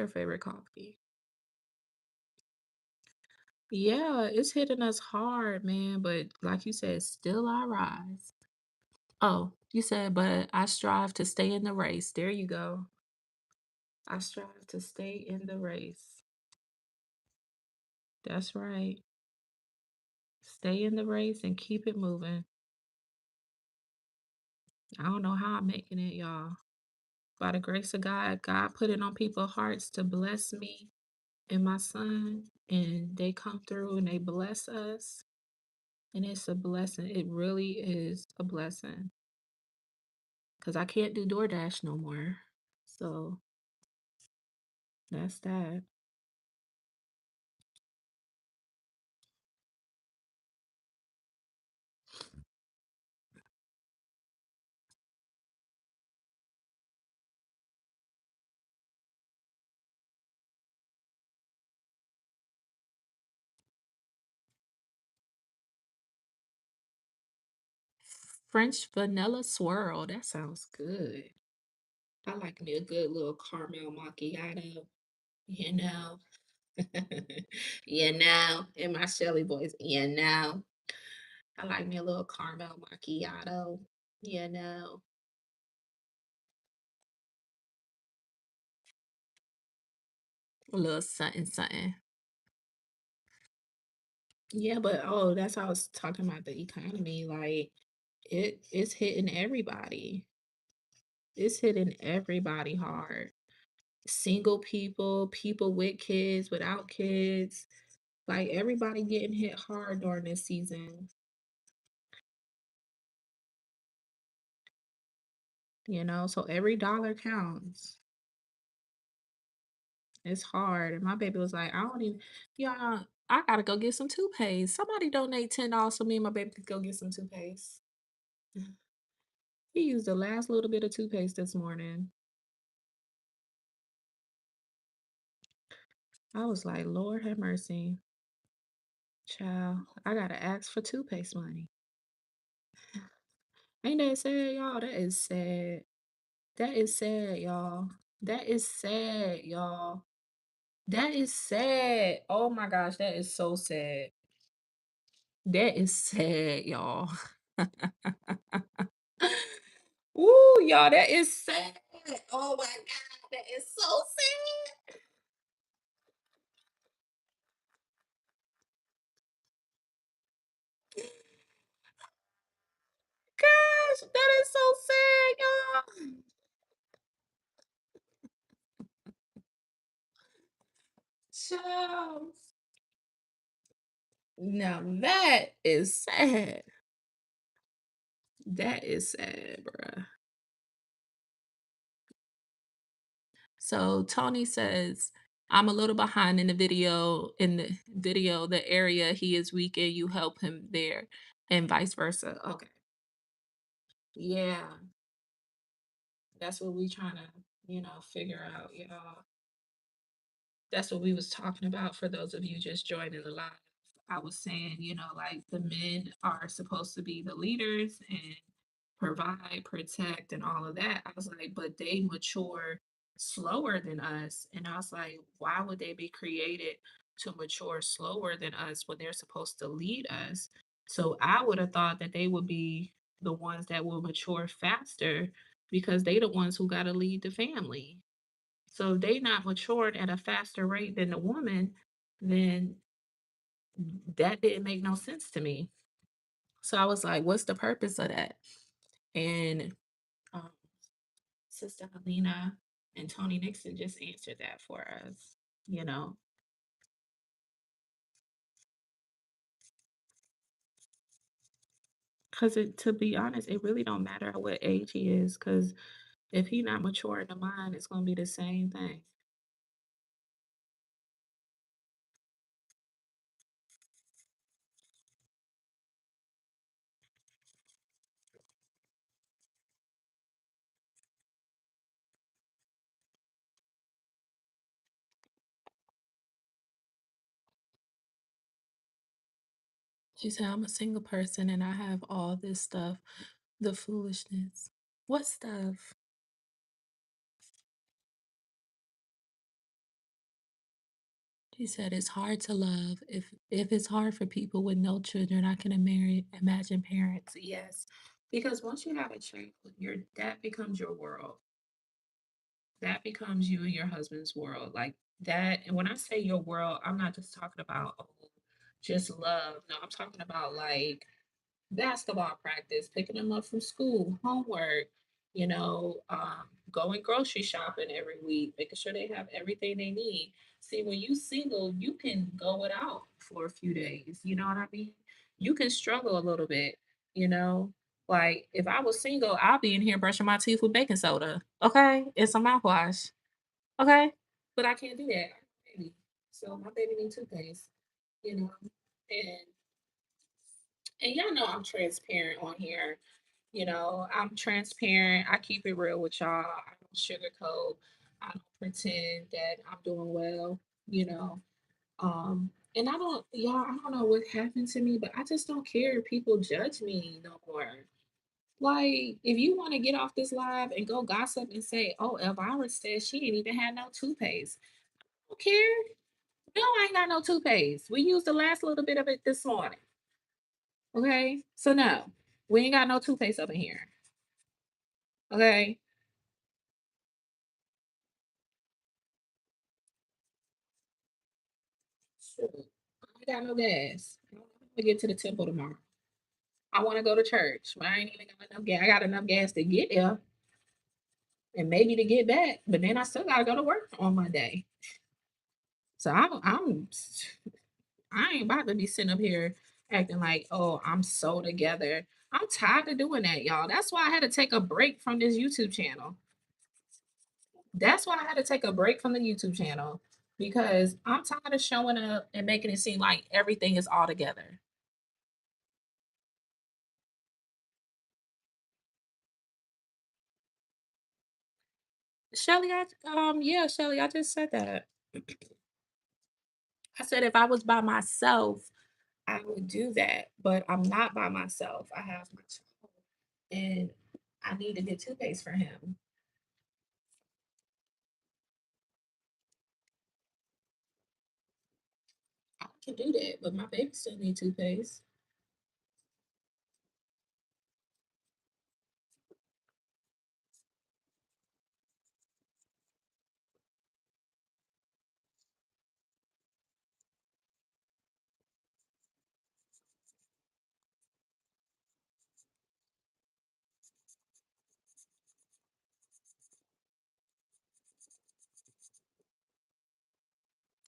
favorite coffee? Yeah, it's hitting us hard, man. But like you said, still I rise. Oh, you said, but I strive to stay in the race. There you go. I strive to stay in the race. That's right. Stay in the race and keep it moving. I don't know how I'm making it, y'all. By the grace of God, God put it on people's hearts to bless me and my son, and they come through and they bless us. And it's a blessing. It really is a blessing because I can't do DoorDash no more. So that's that. French vanilla swirl. That sounds good. I like me a good little caramel macchiato, you know. In my Shelly voice, I like me a little caramel macchiato, you know. A little something, something. Yeah, but oh, that's how I was talking about the economy. Like it's hitting everybody. It's hitting everybody hard. Single people, people with kids, without kids, like everybody getting hit hard during this season, so every dollar counts. It's hard. And my baby was like, I don't even, yeah, I gotta go get some toothpaste. Somebody donate $10 so me and my baby could go get some toothpaste. He used the last little bit of toothpaste this morning. I was like, Lord have mercy, child. I gotta ask for toothpaste money. Ain't that sad, y'all? That is sad. That is sad, y'all. That is sad, y'all. That is sad. Oh my gosh, that is so sad. That is sad, y'all. Ooh, y'all, that is sad. Oh my God, that is so sad. Gosh, that is so sad, y'all. Child. Now that is sad. That is sad, bruh. So Tony says, I'm a little behind in the video, the area he is weak in, you help him there, and vice versa. Okay. Yeah, that's what we trying to, figure out, y'all. That's what we was talking about for those of you just joining the live. I was saying, like the men are supposed to be the leaders and provide, protect, and all of that. I was like, but they mature slower than us. And I was like, why would they be created to mature slower than us when they're supposed to lead us? So I would have thought that they would be the ones that will mature faster because they the ones who got to lead the family. So if they not matured at a faster rate than the woman, then that didn't make no sense to me. So I was like, what's the purpose of that? And um, Sister Helena and Tony Nixon just answered that for us, you know, because to be honest, it really don't matter what age he is, because if he not mature in the mind, it's gonna be the same thing. She said, I'm a single person and I have all this stuff, the foolishness. What stuff? She said it's hard to love. If it's hard for people with no children, I can imagine parents. Yes. Because once you have a child, that becomes your world. That becomes you and your husband's world. Like that. And when I say your world, I'm not just talking about just love. No, I'm talking about like basketball practice, picking them up from school, homework, going grocery shopping every week, making sure they have everything they need. See, when you single, you can go without for a few days. You know what I mean? You can struggle a little bit, you know? Like if I was single, I'll be in here brushing my teeth with baking soda. Okay. And some mouthwash. Okay. But I can't do that. I have a baby. So my baby needs toothpaste, you know. And y'all know I'm transparent on here. I'm transparent. I keep it real with y'all. I don't sugarcoat. I don't pretend that I'm doing well, you know. And I don't know what happened to me, but I just don't care if people judge me no more. Like, if you want to get off this live and go gossip and say, oh, Elvira says she ain't even had no toothpaste. I don't care. No, I ain't got no toothpaste. We used the last little bit of it this morning. Okay. So no, we ain't got no toothpaste up in here. Okay. Shoot. I ain't got no gas. I'm gonna get to the temple tomorrow. I want to go to church, but I ain't even got enough gas. I got enough gas to get there and maybe to get back, but then I still gotta go to work on Monday. So I ain't about to be sitting up here acting like, oh, I'm so together. I'm tired of doing that, y'all. That's why I had to take a break from this YouTube channel. That's why I had to take a break from the YouTube channel because I'm tired of showing up and making it seem like everything is all together. Shelly, yeah, Shelly, I just said that. I said if I was by myself, I would do that, but I'm not by myself. I have my child, and I need to get toothpaste for him. I can do that, but my baby still need toothpaste.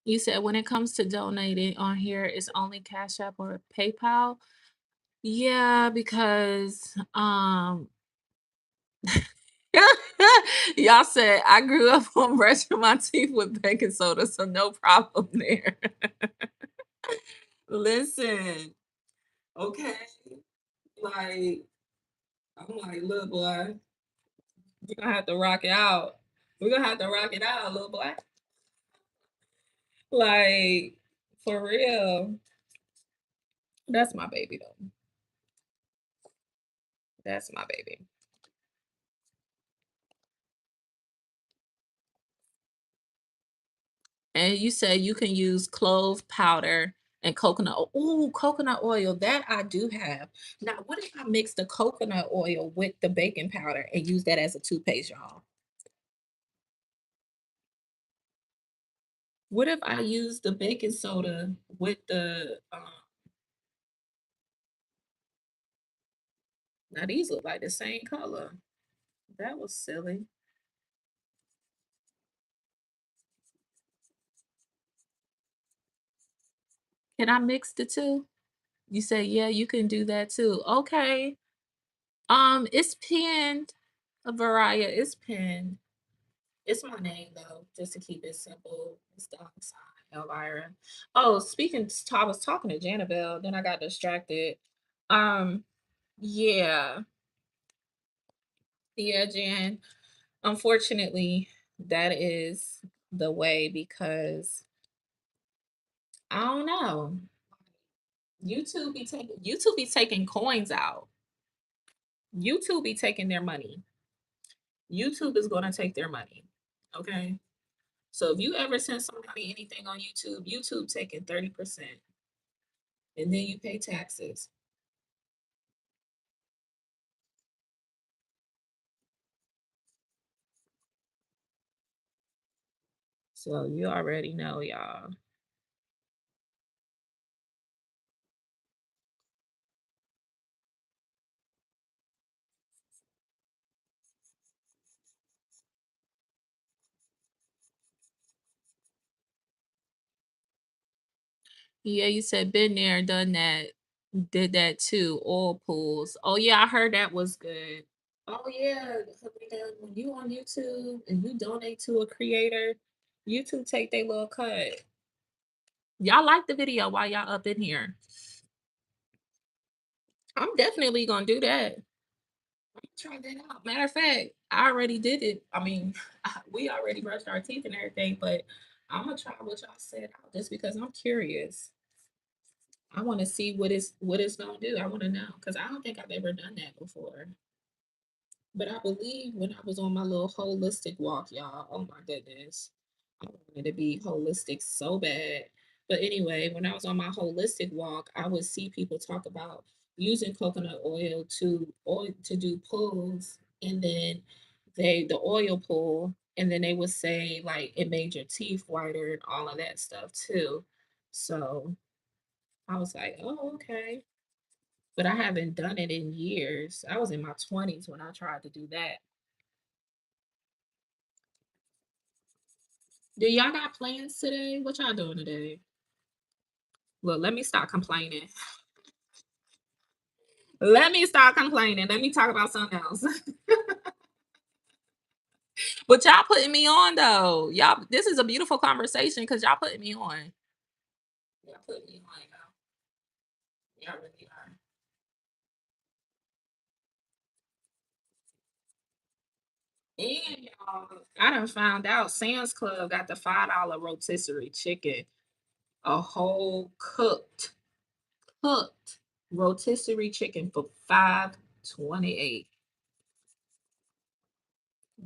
You said when it comes to donating on here, it's only Cash App or PayPal. Yeah, because y'all said I grew up on brushing my teeth with baking soda, so no problem there. Listen, okay, like I'm like, little boy, you're gonna have to rock it out. We're gonna have to rock it out, little boy. Like, for real. That's my baby though. That's my baby. And you said you can use clove powder and coconut. Oh, coconut oil. That I do have. Now, what if I mix the coconut oil with the baking powder and use that as a toothpaste, y'all? What if I use the baking soda with the now these look like the same color. That was silly. Can I mix the two? You say, yeah, you can do that too. Okay. It's pinned. Varia is pinned. It's my name though, just to keep it simple. It's the sign, Elvira. Oh, speaking, I was talking to Janabelle, then I got distracted. Um, yeah, yeah, Jan. Unfortunately, that is the way because I don't know. YouTube be taking coins out. YouTube be taking their money. YouTube is gonna take their money. Okay. So if you ever send somebody anything on YouTube, YouTube taking 30%. And then you pay taxes. So you already know, y'all. Yeah, you said been there, done that, did that too. Oil pools. Oh yeah, I heard that was good. Oh yeah, when you on YouTube and you donate to a creator, YouTube take their little cut. Y'all like the video while y'all up in here. I'm definitely gonna do that. Try that out. Matter of fact, I already did it. I mean, we already brushed our teeth and everything, but I'm gonna try what y'all said out just because I'm curious. I want to see what it's gonna do. I want to know because I don't think I've ever done that before. But I believe when I was on my little holistic walk, y'all, oh my goodness, I wanted to be holistic so bad. But anyway, when I was on my holistic walk, I would see people talk about using coconut oil to do pulls, and then the oil pull, and then they would say like it made your teeth whiter and all of that stuff too. So I was like, oh, okay. But I haven't done it in years. I was in my 20s when I tried to do that. Do y'all got plans today? What y'all doing today? Look, let me stop complaining. Let me stop complaining. Let me talk about something else. But y'all putting me on though. Y'all, this is a beautiful conversation because y'all putting me on. Y'all putting me on, y'all. Y'all really are. And y'all, I done found out Sam's Club got the $5 rotisserie chicken, a whole cooked rotisserie chicken for 5.28.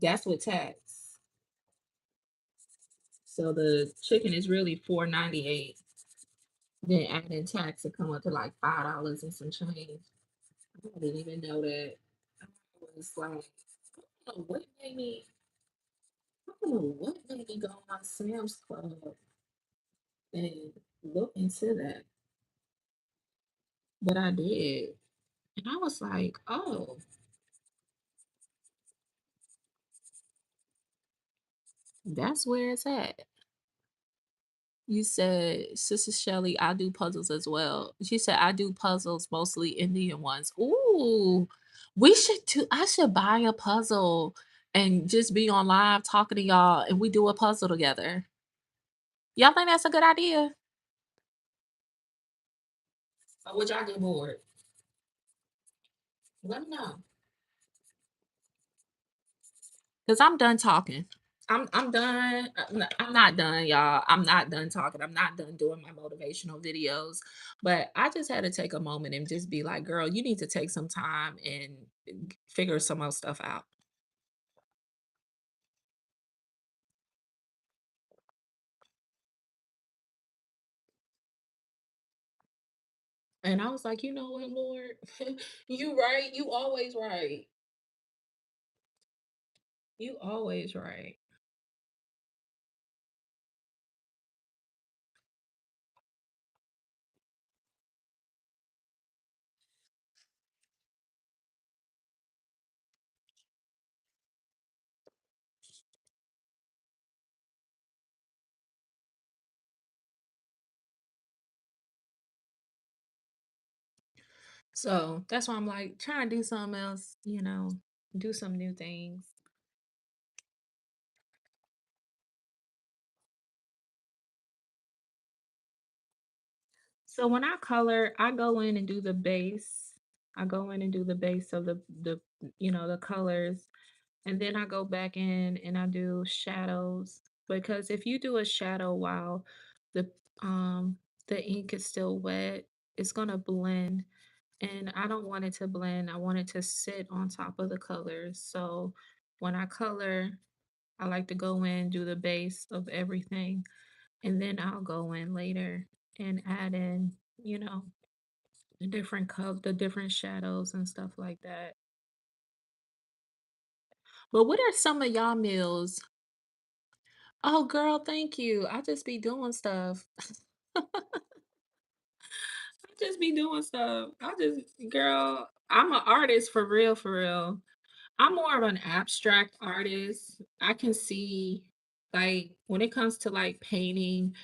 That's with tax. So the chicken is really 4.98. Then adding tax to come up to like $5 and some change. I didn't even know that. I was like, I don't know what made me. I don't know what made me go on Sam's Club and look into that, but I did, and I was like, oh, that's where it's at. You said, Sister Shelly, I do puzzles as well. She said, I do puzzles, mostly Indian ones. Ooh, we should do, I should buy a puzzle and just be on live talking to y'all and we do a puzzle together. Y'all think that's a good idea? Or would y'all get bored? Let me know. Because I'm done talking. I'm done. I'm not done, y'all. I'm not done talking. I'm not done doing my motivational videos. But I just had to take a moment and just be like, girl, you need to take some time and figure some more stuff out. And I was like, you know what, Lord? You right. You always right. You always right. So that's why I'm like trying to do something else, do some new things. So when I color, I go in and do the base. I go in and do the base of the colors, and then I go back in and I do shadows, because if you do a shadow while the um the ink is still wet, it's going to blend, and I don't want it to blend. I want it to sit on top of the colors. So when I color, I like to go in, do the base of everything, and then I'll go in later and add in, you know, the different shadows and stuff like that. But what are some of y'all meals? Oh, girl, thank you. I just be doing stuff. I just be doing stuff. Girl, I'm an artist for real, for real. I'm more of an abstract artist. I can see, like, when it comes to like painting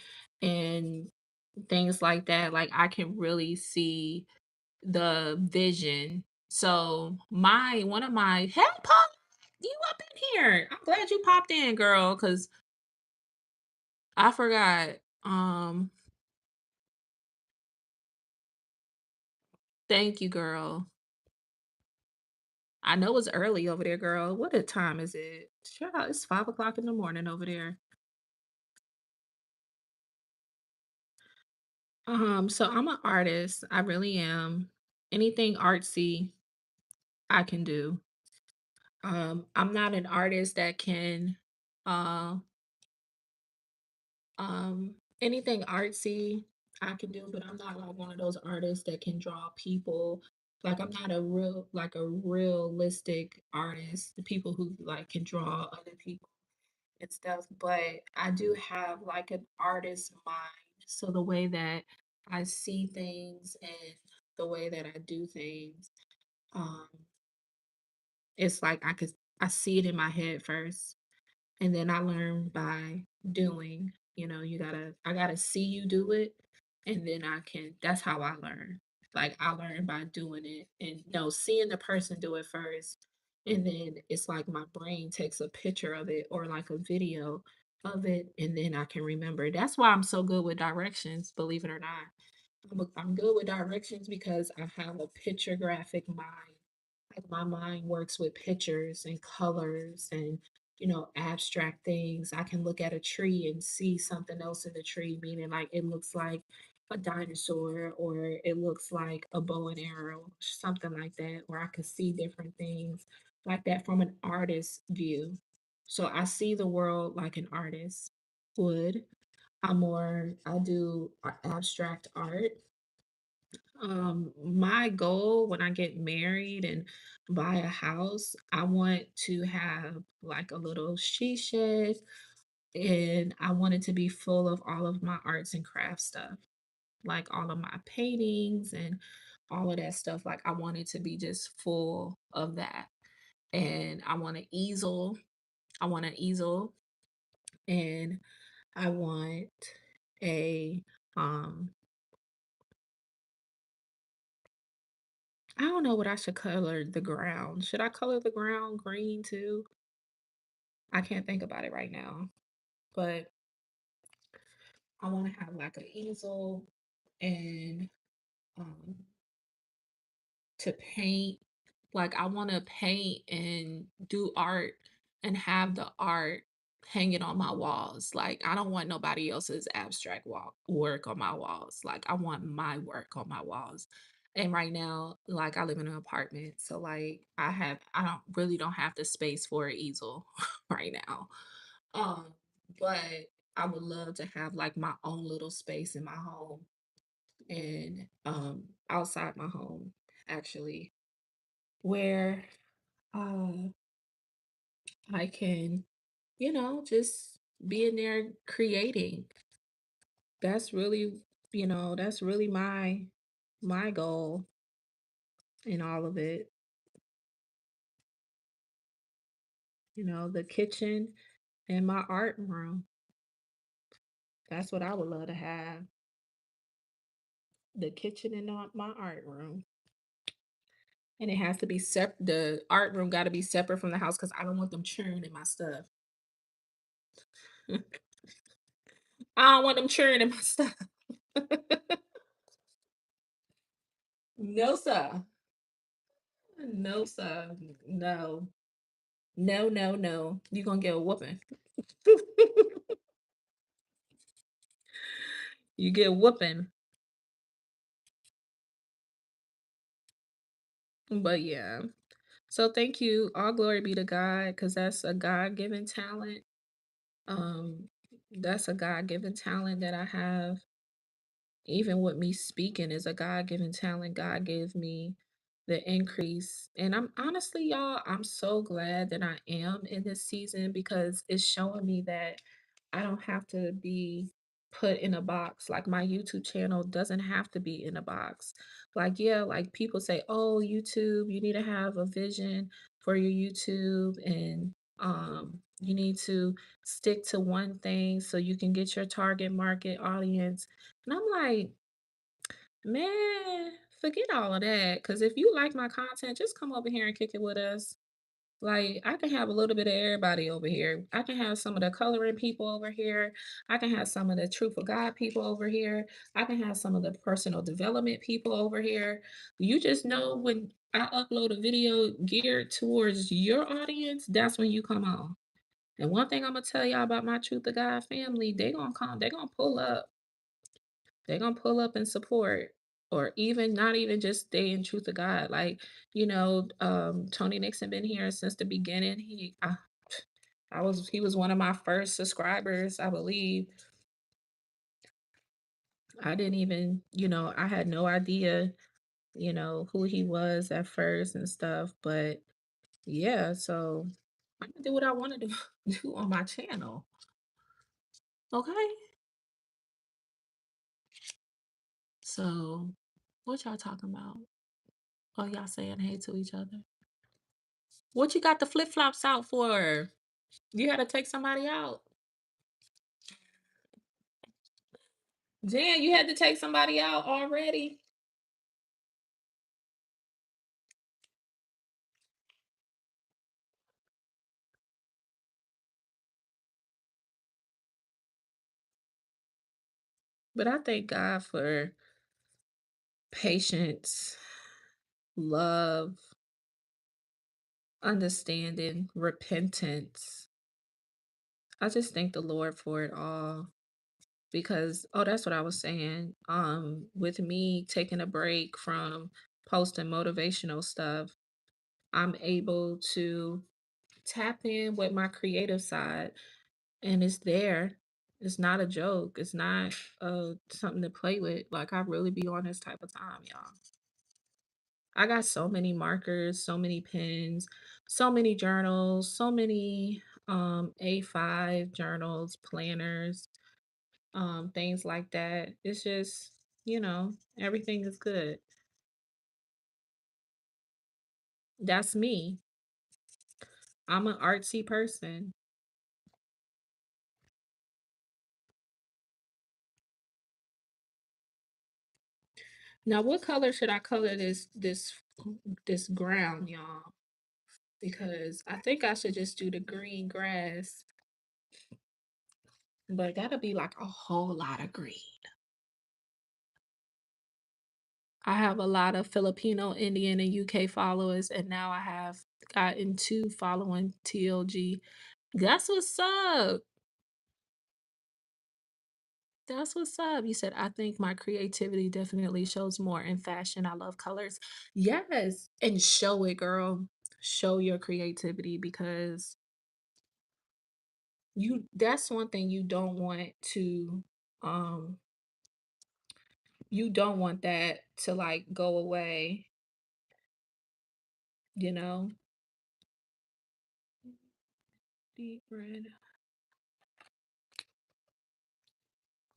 and things like that, like, I can really see the vision. So one of my hey Pop, you up in here. I'm glad you popped in, girl, because I forgot. Thank you, girl. I know it's early over there, girl. What a time is it? Child, it's 5 o'clock in the morning over there. So I'm an artist. I really am. Anything artsy, I can do. I'm not an artist that can uh anything artsy I can do, but I'm not like one of those artists that can draw people. Like I'm not a realistic artist, the people who like can draw other people and stuff, but I do have like an artist mind. So the way that I see things and the way that I do things, um, it's like I see it in my head first. And then I learn by doing. I gotta see you do it, and then that's how I learn. Like I learn by doing it and no, seeing the person do it first. And then it's like my brain takes a picture of it or like a video of it, and then I can remember. That's why I'm so good with directions, believe it or not. I'm good with directions because I have a picture graphic mind. Like my mind works with pictures and colors and abstract things. I can look at a tree and see something else in the tree, meaning like it looks like a dinosaur or it looks like a bow and arrow, something like that, or I could see different things like that from an artist's view. So I see the world like an artist would. I do abstract art. My goal when I get married and buy a house, I want to have like a little she shed, and I want it to be full of all of my arts and crafts stuff, like all of my paintings and all of that stuff. Like I want it to be just full of that. And I want an easel. I want an easel and I want a um I don't know what I should color the ground. Should I color the ground green too? I can't think about it right now, but I want to have like an easel and um, to paint. Like I want to paint and do art and have the art hanging on my walls. Like I don't want nobody else's abstract work on my walls. Like I want my work on my walls. And right now, like I live in an apartment, so like I don't have the space for an easel right now. Um, but I would love to have like my own little space in my home and outside my home actually where uh I can, just be in there creating. That's really, that's really my goal in all of it. The kitchen and my art room. That's what I would love to have. The kitchen and my art room. And it has to be separate. The art room got to be separate from the house because I don't want them churning my stuff. I don't want them churning my stuff. No, sir. No, sir. No. No, no, no. You're gonna get a whooping. You get a whooping. But yeah. So thank you. All glory be to God, because that's a God-given talent. Um, that's a God-given talent that I have. Even with me speaking is a God-given talent. God gave me the increase. And I'm honestly, y'all, I'm so glad that I am in this season because it's showing me that I don't have to be put in a box. Like my YouTube channel doesn't have to be in a box. Like, yeah, like people say, oh, YouTube, you need to have a vision for your YouTube and you need to stick to one thing so you can get your target market audience. And I'm like, man, forget all of that. Cause if you like my content, just come over here and kick it with us. Like, I can have a little bit of everybody over here. I can have some of the coloring people over here. I can have some of the truth of God people over here. I can have some of the personal development people over here. You just know when I upload a video geared towards your audience, that's when you come on. And one thing I'm gonna tell y'all about my Truth of God family, they gonna come, they gonna pull up. They gonna pull up and support. or even not even just stay in truth of God. Like, Tony Nixon been here since the beginning. He was one of my first subscribers, I believe. I didn't even, I had no idea, who he was at first and stuff. But yeah, so I'm gonna do what I want to do, do on my channel. Okay. So what y'all talking about? Oh, y'all saying hey to each other. What you got the flip flops out for? You had to take somebody out. Jan, you had to take somebody out already. But I thank God for patience, love, understanding, repentance. I just thank the Lord for it all because that's what I was saying. With me taking a break from posting motivational stuff, I'm able to tap in with my creative side and it's there. It's not a joke. It's not something to play with. Like I really be on this type of time, y'all. I got so many markers, so many pens, so many journals, so many A5 journals, planners, things like that. It's just, everything is good. That's me. I'm an artsy person. Now, what color should I color this ground, y'all? Because I think I should just do the green grass, but that'll be like a whole lot of green. I have a lot of Filipino, Indian, and UK followers, and now I have gotten two following TLG. That's what's up. That's what's up. You said, I think my creativity definitely shows more in fashion. I love colors. Yes. And show it, girl. Show your creativity because that's one thing um you don't want that to like go away, you know? Deep red.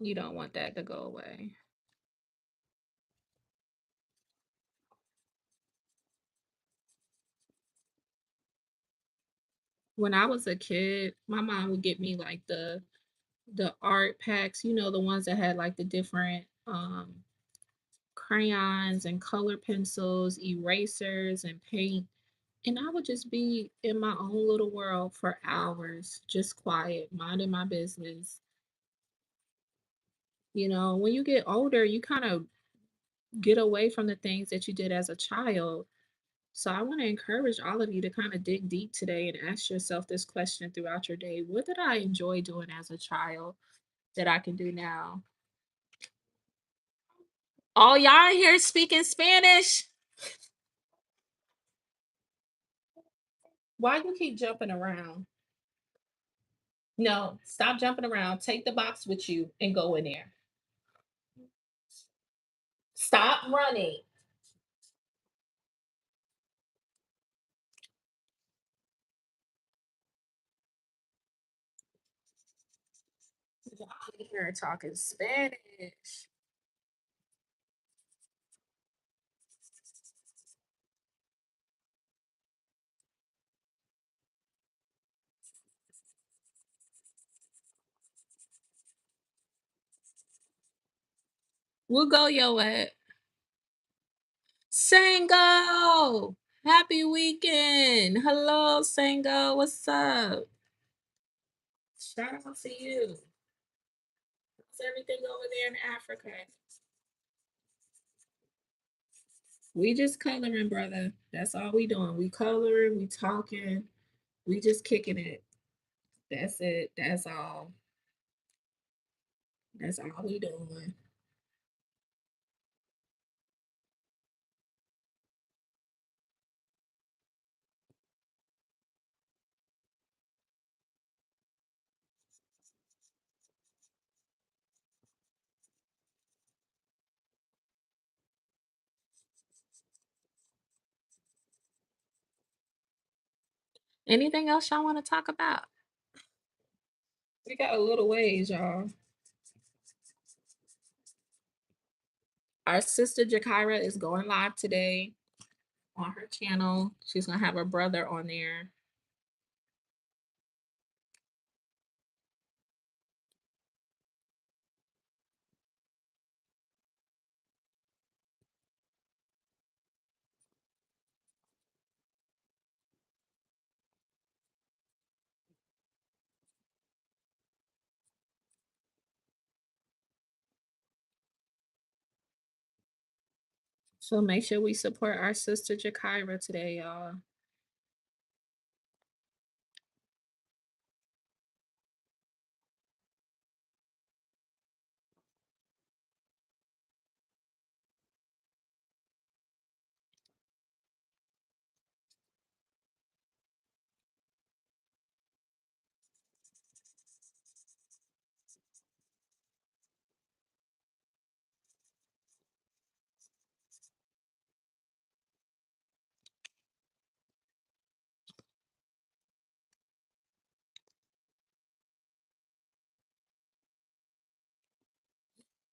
You don't want that to go away. When I was a kid, my mom would get me like the art packs, the ones that had like the different crayons and color pencils, erasers and paint. And I would just be in my own little world for hours, just quiet, minding my business. When you get older, you kind of get away from the things that you did as a child. So I want to encourage all of you to kind of dig deep today and ask yourself this question throughout your day. What did I enjoy doing as a child that I can do now? Oh, y'all in here speaking Spanish? Why you keep jumping around? No, stop jumping around. Take the box with you and go in there. Stop running. Y'all in here talking Spanish. We'll go yo at Sango. Happy weekend. Hello, Sango. What's up? Shout out to you. How's everything over there in Africa? We just coloring, brother. That's all we doing. We coloring, we talking, we just kicking it. That's it. That's all. That's all we doing. Anything else y'all want to talk about? We got a little ways, y'all. Our sister Jakira is going live today on her channel. She's gonna have her brother on there. So make sure we support our sister Jakira today, y'all.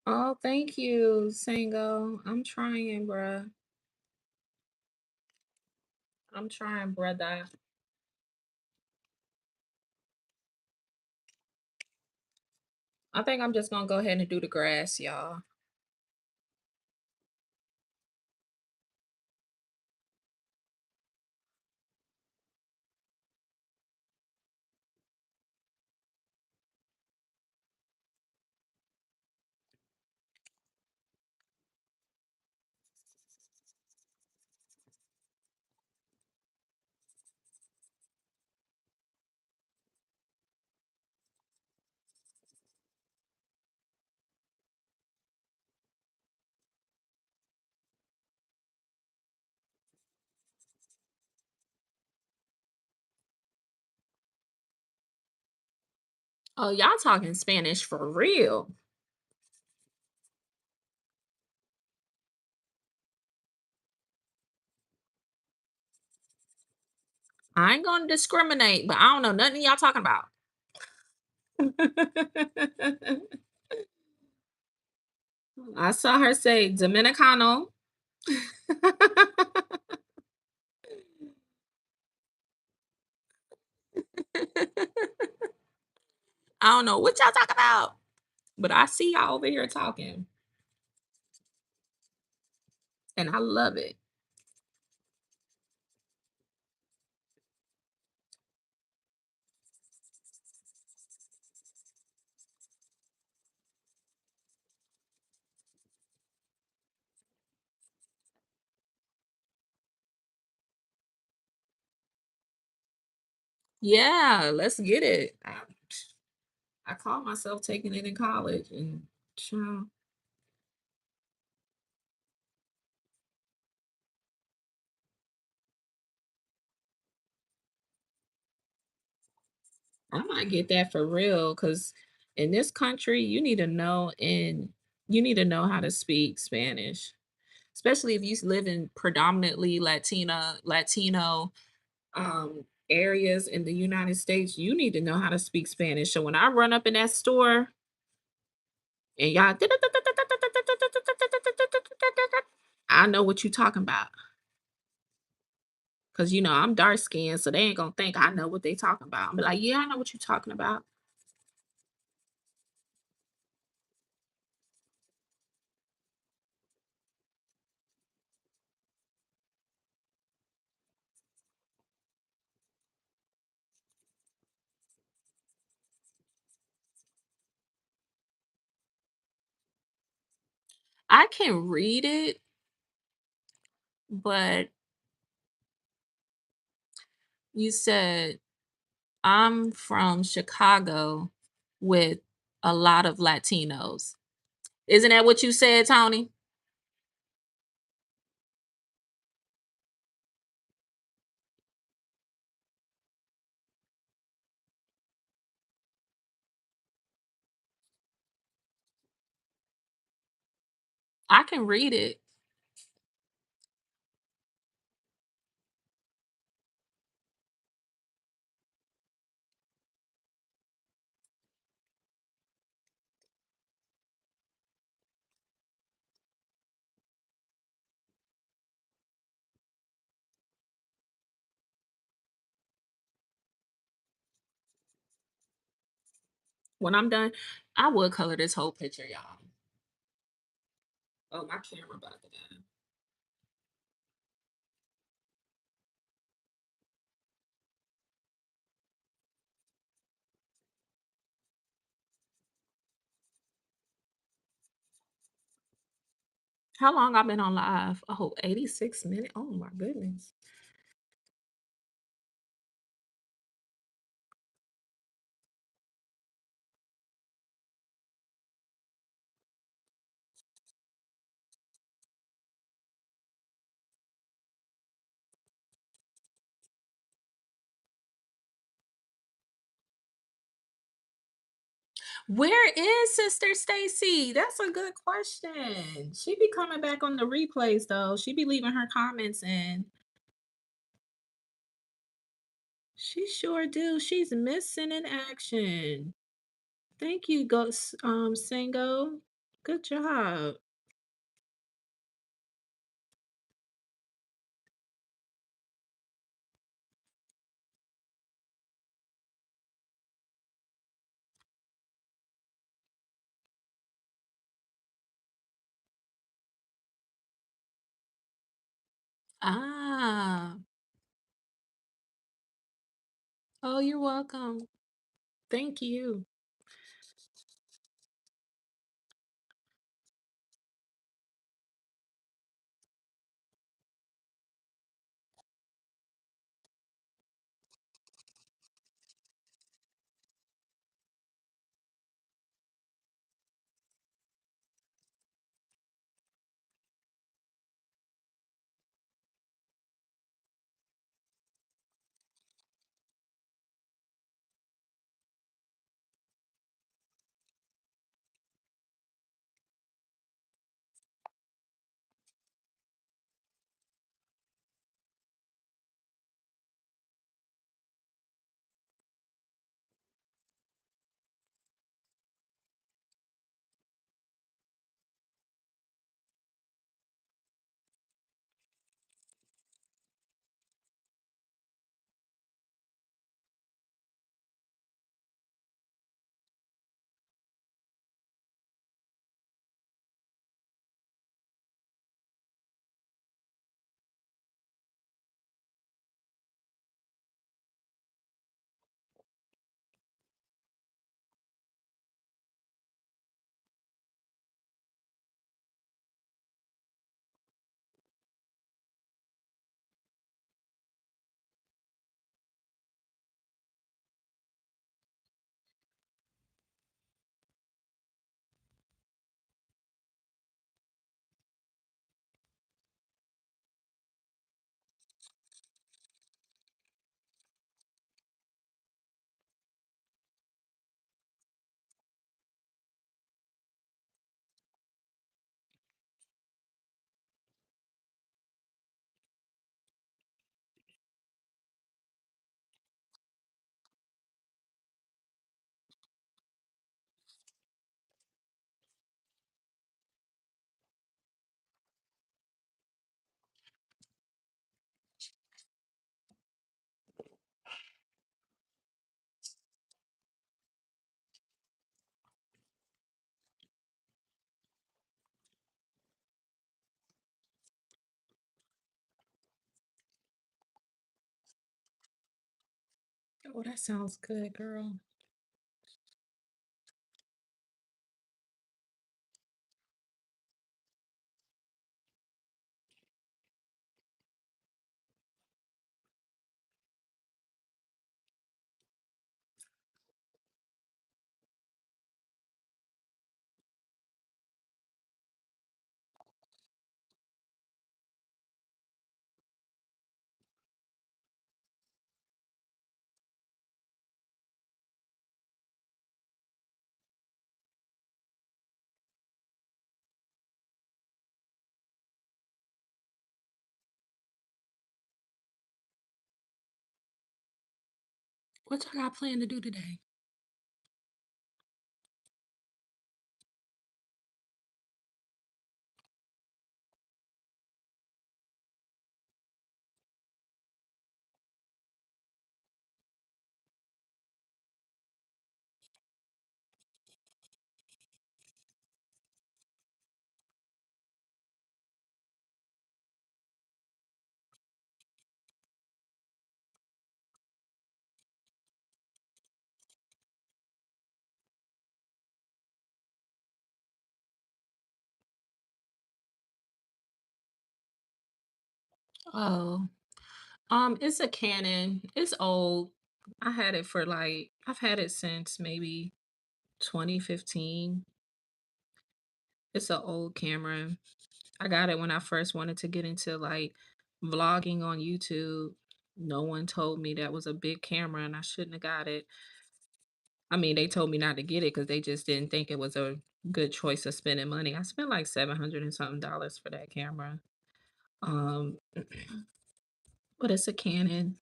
Oh, thank you, Sango. I'm trying, bruh. I'm trying, brother. I think I'm just gonna go ahead and do the grass, y'all. Oh, y'all talking Spanish for real. I ain't gonna discriminate, but I don't know nothing y'all talking about. I saw her say Dominicano. I don't know what y'all talking about, but I see y'all over here talking, and I love it. Yeah, let's get it. I call myself taking it in college, and child, I might get that for real. Cause in this country, you need to know how to speak Spanish, especially if you live in predominantly Latino areas in the United States. You need to know how to speak Spanish. So when I run up in that store and y'all, I know what you talking about. Cause you know I'm dark skinned, so they ain't gonna think I know what they talking about. I'm like, yeah, I know what you talking about. I can read it, but you said I'm from Chicago with a lot of Latinos. Isn't that what you said, Tony? I can read it. When I'm done, I would color this whole picture, y'all. Oh, my camera about to die. How long I been on live? Oh, 86 minutes. Oh my goodness. Where is Sister Stacy? That's a good question. She be coming back on the replays though. She be leaving her comments in. She sure do. She's missing in action. Thank you, Ghost Singo. Good job. Ah. Oh, you're welcome. Thank you. Oh, that sounds good, girl. What y'all got planned to do today? Oh, it's a Canon. It's old. I had it for like I've had it since maybe 2015. It's an old camera. I got it when I first wanted to get into like vlogging on YouTube. No one told me that was a big camera and I shouldn't have got it. I mean, they told me not to get it because they just didn't think it was a good choice of spending money. I spent like 700 and something dollars for that camera. Um, but it's a Canon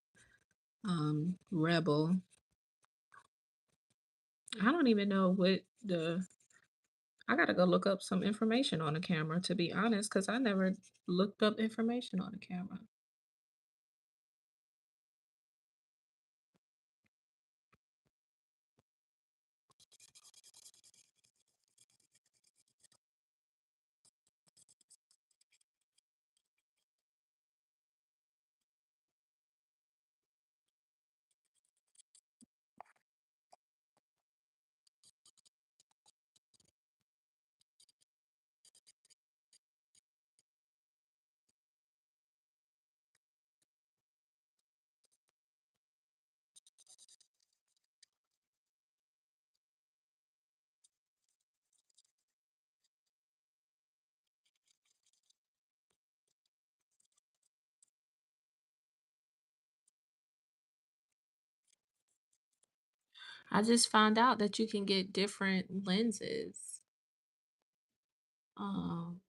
Rebel. I don't even know what the I gotta go look up some information on the camera to be honest, because I never looked up information on the camera. I just found out that you can get different lenses. Um,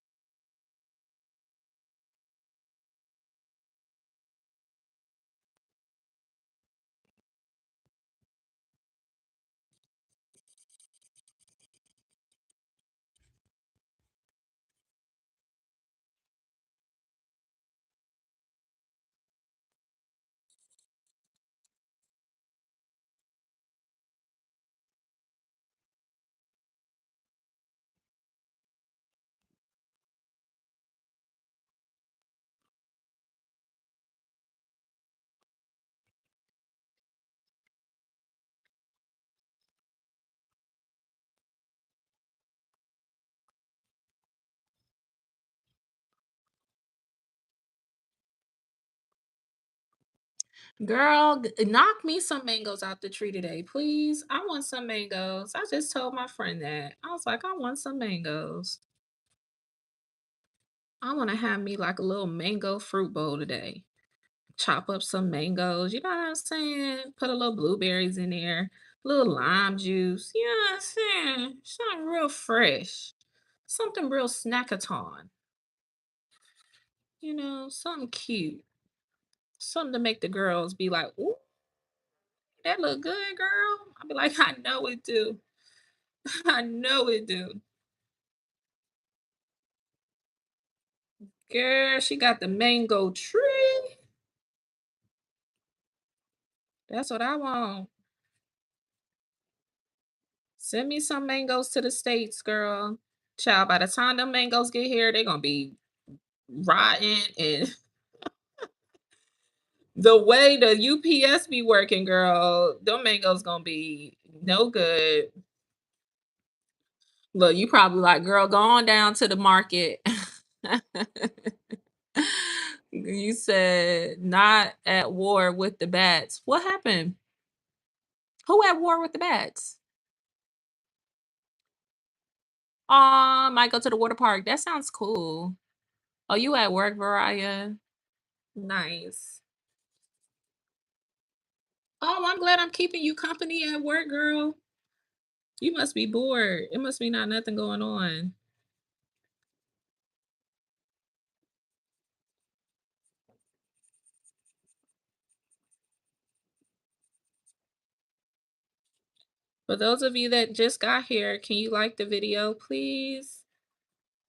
Girl, knock me some mangoes out the tree today, please. I want some mangoes. I just told my friend that. I was like, I want some mangoes. I want to have me like a little mango fruit bowl today. Chop up some mangoes, you know what I'm saying? Put a little blueberries in there, little lime juice, you know what I'm saying? Something real fresh, something real snackathon, something cute, something to make the girls be like, ooh, that look good, girl. I'll be like, I know it do. I know it do. Girl, she got the mango tree. That's what I want. Send me some mangoes to the States, girl. Child, by the time them mangoes get here, they're gonna be rotten and the way the UPS be working, girl, them mangoes gonna be no good. Look, you probably like, girl, go on down to the market. You said not at war with the bats. What happened? Who at war with the bats? Might go to the water park. That sounds cool. Oh, you at work, Variah? Nice. Oh, I'm glad I'm keeping you company at work, girl. You must be bored. It must be not nothing going on. For those of you that just got here, can you like the video, please?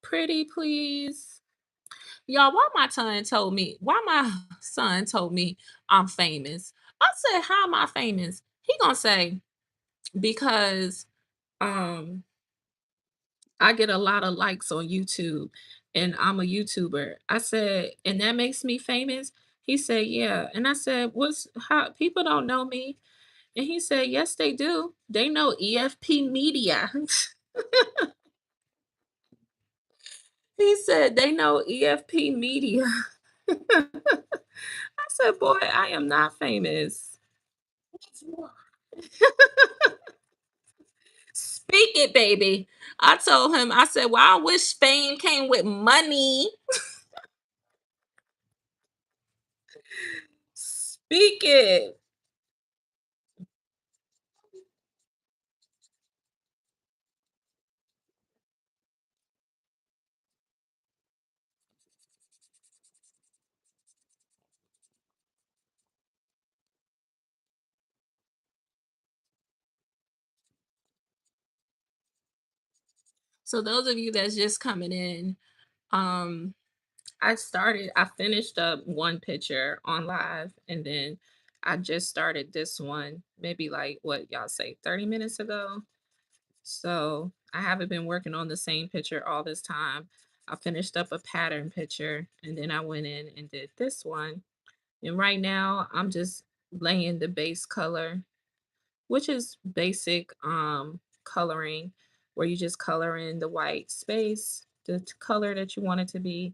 Pretty, please. Y'all, why my son told me I'm famous. I said, how am I famous? He gonna say, because um I get a lot of likes on YouTube and I'm a YouTuber. I said, and that makes me famous. He said, yeah. And I said, what's how people don't know me? And he said, yes, they do. They know EFP Media. He said they know EFP Media. I said, "Boy, I am not famous." Speak it, baby. I told him, I said, "Well, I wish fame came with money." Speak it. So those of you that's just coming in, um, I finished up one picture on live and then I just started this one maybe like what y'all say 30 minutes ago. So I haven't been working on the same picture all this time. I finished up a pattern picture and then I went in and did this one. And right now I'm just laying the base color, which is basic coloring where you just color in the white space, the color that you want it to be.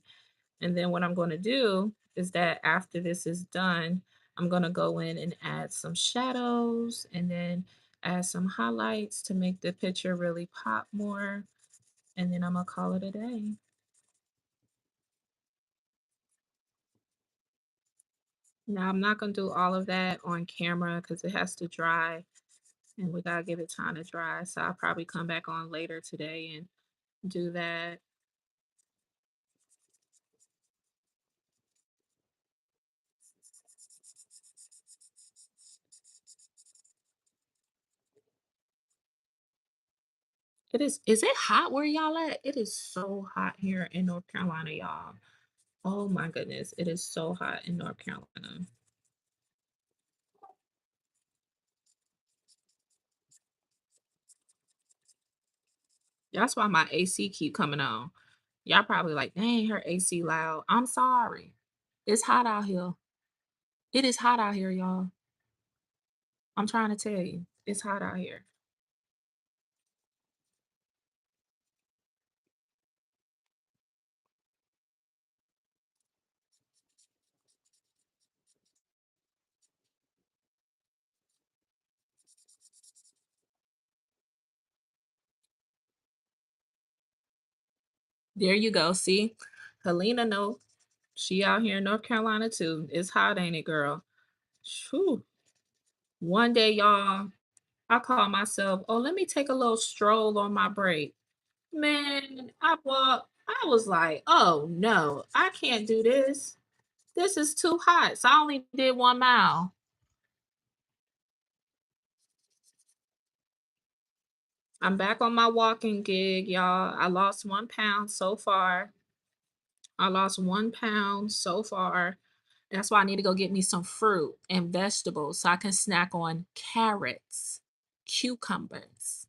And then what I'm going to do is that after this is done, I'm going to go in and add some shadows and then add some highlights to make the picture really pop more. And then I'm going to call it a day. Now, I'm not going to do all of that on camera because it has to dry and we got to give it time to dry. So I'll probably come back on later today and do that. Is it hot where y'all at? It is so hot here in North Carolina, y'all. Oh my goodness, it is so hot in North Carolina. That's why my AC keep coming on. Y'all probably like, dang, her AC loud. I'm sorry. It's hot out here. It is hot out here, y'all. I'm trying to tell you, it's hot out here. There you go. See, Helena, know she out here in North Carolina too. It's hot, ain't it, girl? Whew. One day, y'all, I call myself, oh, let me take a little stroll on my break. Man, I walked. I was like, oh no, I can't do this. This is too hot. So I only did 1 mile. I'm back on my walking gig, y'all. I lost 1 pound so far. I lost 1 pound so far. That's why I need to go get me some fruit and vegetables so I can snack on carrots, cucumbers,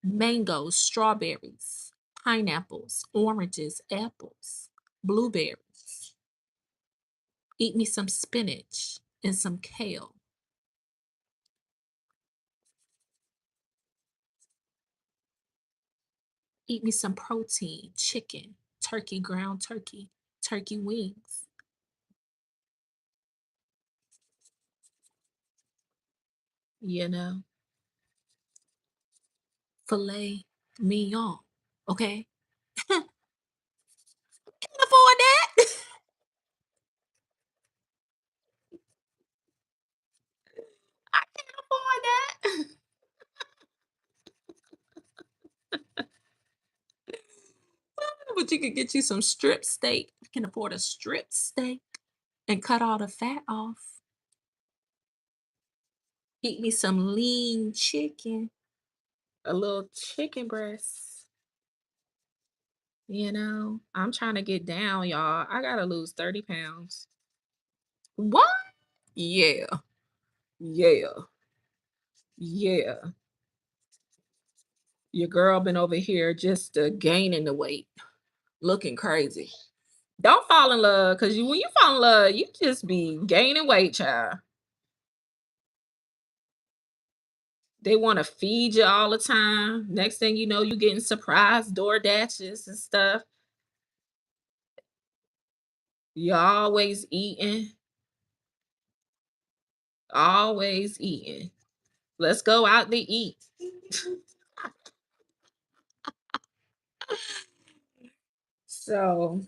mangoes, strawberries, pineapples, oranges, apples, blueberries. Eat me some spinach and some kale. Eat me some protein, chicken, turkey, ground turkey, turkey wings. You know, filet mignon. Okay? Can't afford that. I can't afford that. But you could get you some strip steak. You can afford a strip steak and cut all the fat off. Eat me some lean chicken, a little chicken breast. I'm trying to get down, y'all. I gotta lose 30 pounds. What? Yeah, yeah, yeah. Your girl been over here just gaining the weight, looking crazy. Don't fall in love, cause when you fall in love, you just be gaining weight, child. They want to feed you all the time. Next thing you know, you getting surprise door dashes and stuff. You always eating, always eating. Let's go out to eat. So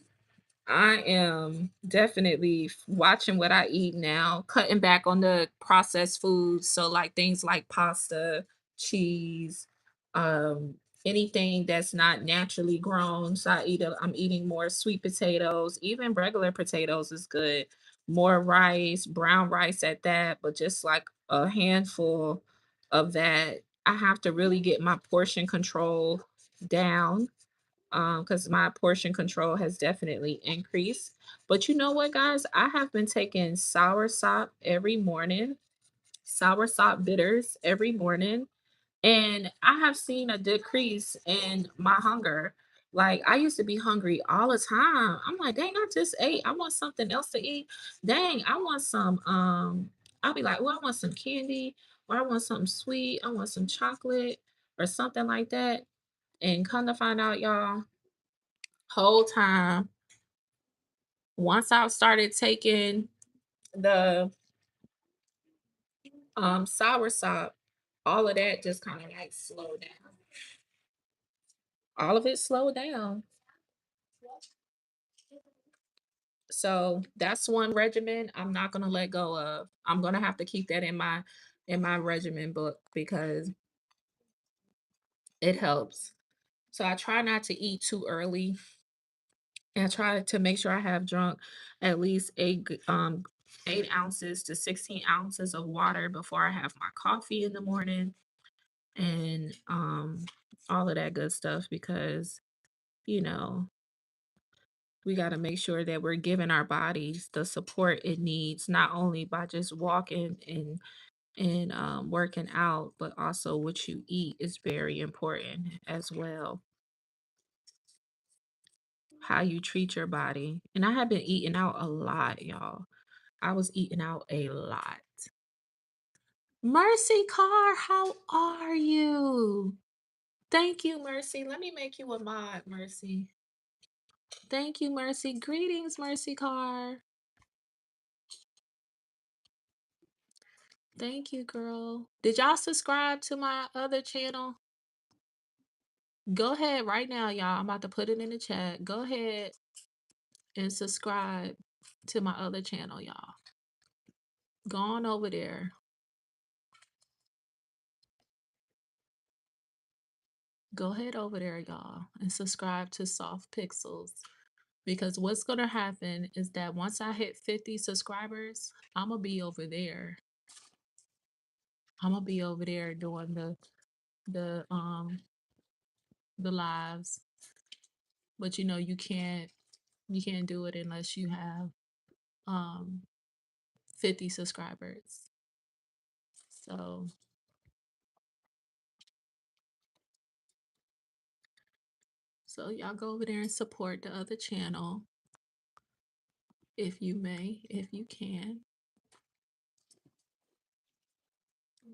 I am definitely watching what I eat now, cutting back on the processed foods. So like things like pasta, cheese, um, anything that's not naturally grown. So I'm eating more sweet potatoes, even regular potatoes is good. More rice, brown rice at that, but just like a handful of that. I have to really get my portion control down because my portion control has definitely increased. But you know what, guys? I have been taking sour sop every morning, sour sop bitters every morning, and I have seen a decrease in my hunger. Like I used to be hungry all the time. I'm like, dang, I just ate. I want something else to eat. Dang, I want some. I'll be like, well, I want some candy, or I want something sweet. I want some chocolate or something like that. And come to find out, y'all, whole time, once I started taking the sour sop, all of that just kind of like slowed down. All of it slowed down. So that's one regimen I'm not gonna let go of. I'm gonna have to keep that in my regimen book because it helps. So I try not to eat too early, and I try to make sure I have drunk at least 8 ounces to 16 ounces of water before I have my coffee in the morning and all of that good stuff because you know we got to make sure that we're giving our bodies the support it needs, not only by just walking and working out, but also what you eat is very important as well. How you treat your body. And I have been eating out a lot, y'all. I was eating out a lot. Mercy Car, how are you? Thank you, Mercy. Let me make you a mod, Mercy. Thank you, Mercy. Greetings, Mercy Car. Thank you, girl. Did y'all subscribe to my other channel? Go ahead right now, y'all. I'm about to put it in the chat. Go ahead and subscribe to my other channel, y'all. Go on over there. Go ahead over there, y'all, and subscribe to Soft Pixels. Because what's going to happen is that once I hit 50 subscribers, I'm going to be over there. I'm going to be over there doing the the lives. But you know, you can't do it unless you have um 50 subscribers. So y'all go over there and support the other channel if you may, if you can.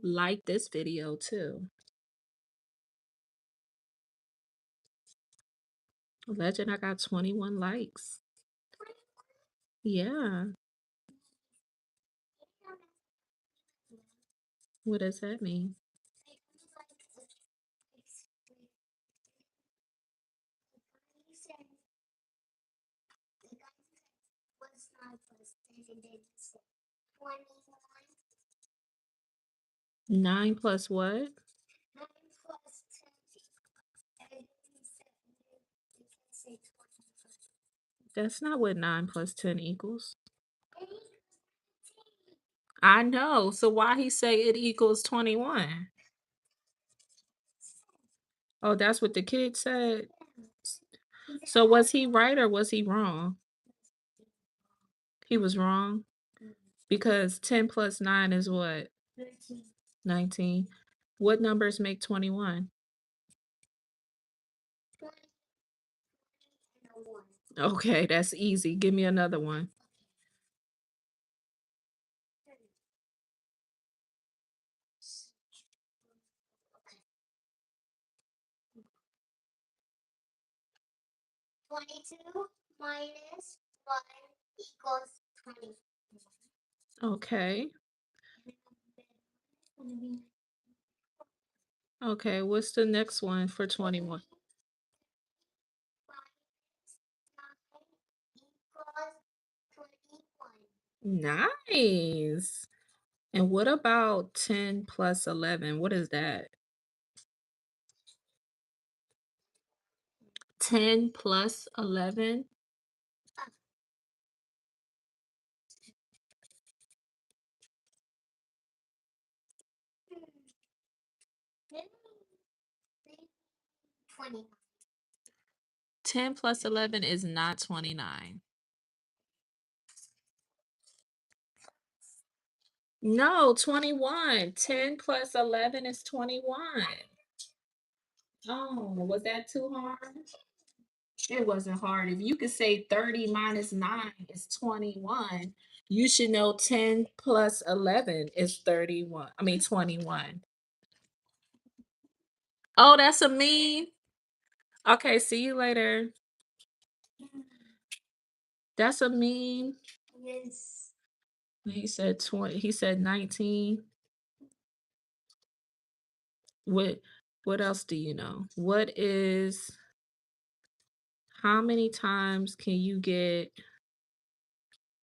Like this video too. Legend, I got 21 likes. Yeah. What does that mean? 9 plus what? That's not what 9 plus 10 equals. I know. So why he say it equals 21? Oh, that's what the kid said. So was he right or was he wrong? He was wrong because 10 plus 9 is what? 19. What numbers make 21? Okay, that's easy. Give me another one. 22 minus 1 Okay. Okay, what's the next one for 21? Nice. And what about 10 plus 11? What is that? 10 plus 11? 10 plus 11 is not 29. No, 21. 10 plus 11 is 21. Oh, was that too hard? It wasn't hard. If you could say 30 minus 9 is 21, you should know 10 plus 11 is 31. I mean, 21. Oh, that's a meme? Okay, see you later. That's a meme. He said 20. He said 19. What what else do you know? What is how many times can you get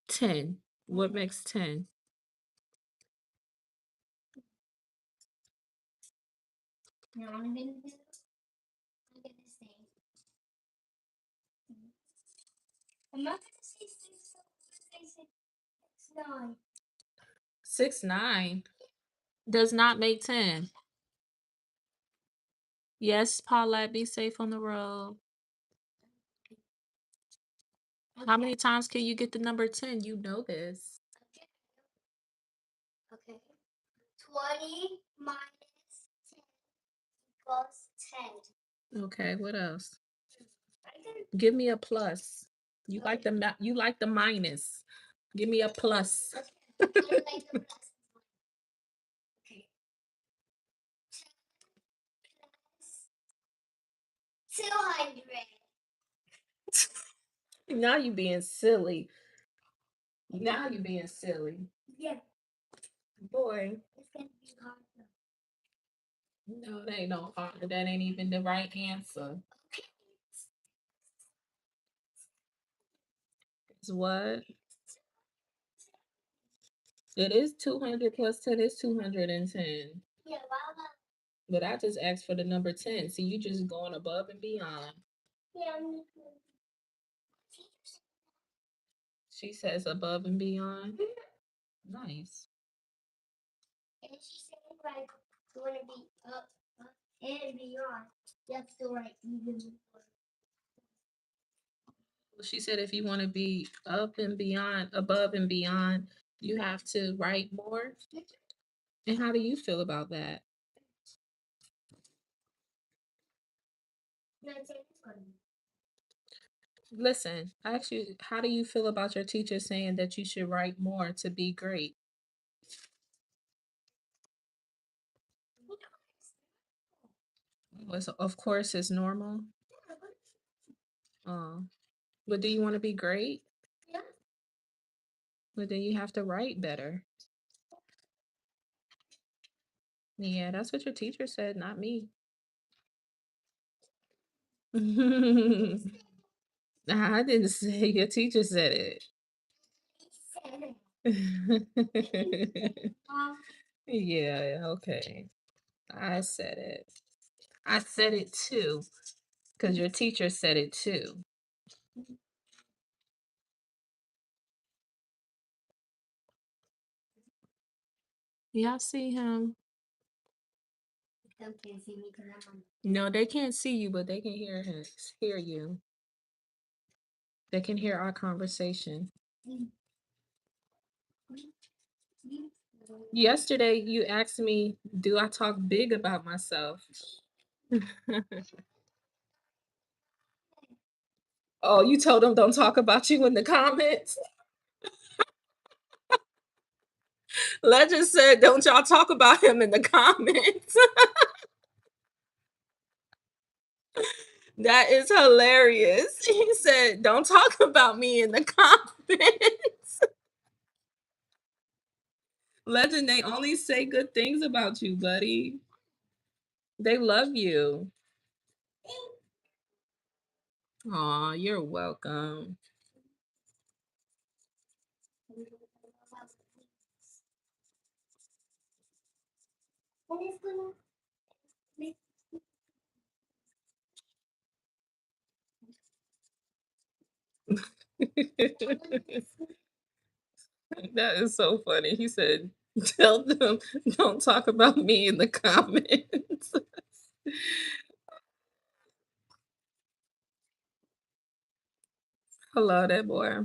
10? What makes 10? Six nine does not make 10. Yes, Paulette, be safe on the road. How many times can you get the number 10? You know this. Okay, what else? Give me a plus. You like the minus. Give me a plus. Now you being silly. Now you being silly. Boy. No, that ain't no hard. That ain't even the right answer. It's what? It is 200 plus 10 is 210. But I just asked for the number 10. So you just going above and beyond. She says above and beyond. Nice. She said if you want to be up and beyond, above and beyond, you have to write more. And how do you feel about that? Listen, I asked you, how do you feel about your teacher saying that you should write more to be great? Was of course it's normal. Oh, but do you want to be great? But then you have to write better. Yeah, that's what your teacher said, not me. I didn't say your teacher said it. Yeah, okay. I said it. I said it too, because your teacher said it too. Y'all see him? No, they can't see you, but they can hear you. They can hear our conversation. Yesterday, you asked me, do I talk big about myself? Oh, you told them don't talk about you in the comments? Legend said, don't y'all talk about him in the comments. That is hilarious. He said, "Don't talk about me in the comments." Legend, they only say good things about you, buddy. They love you. Aw, you're welcome. That is so funny. He said, "Tell them don't talk about me in the comments." I love that boy.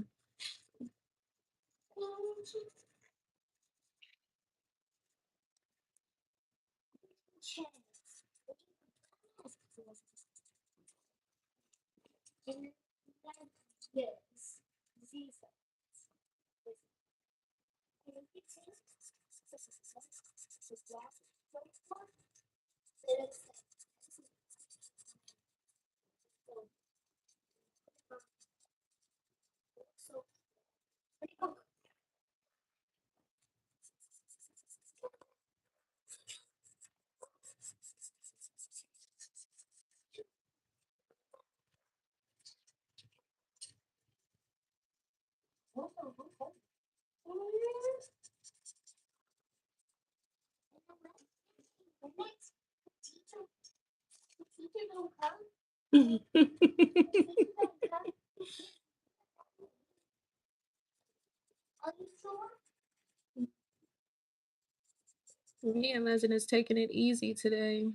Me and Legend is taking it easy today.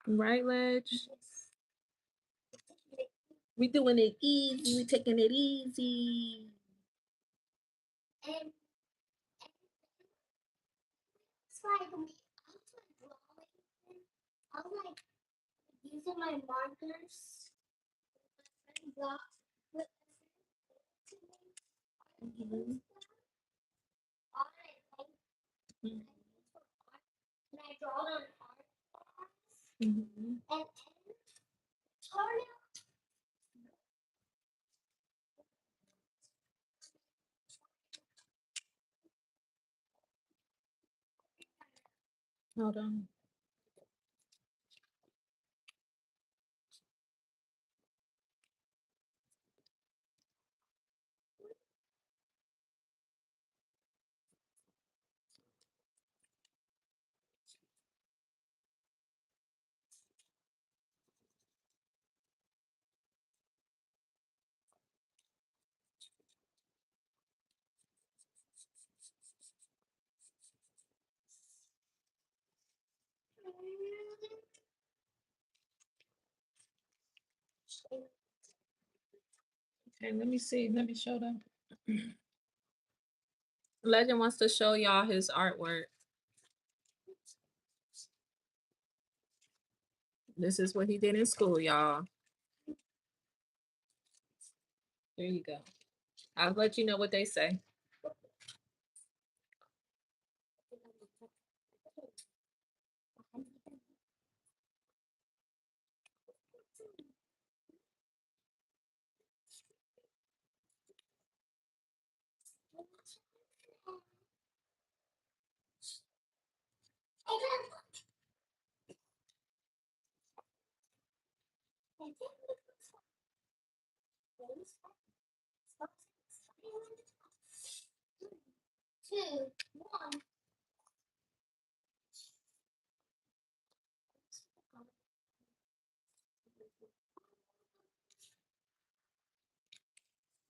Right, Ledge? We doing it easy. We taking it easy. Mhm. Mhm. Mhm. Hold on. Okay, let me see. Let me show them. Legend wants to show y'all his artwork. This is what he did in school, y'all. There you go. I'll let you know what they say.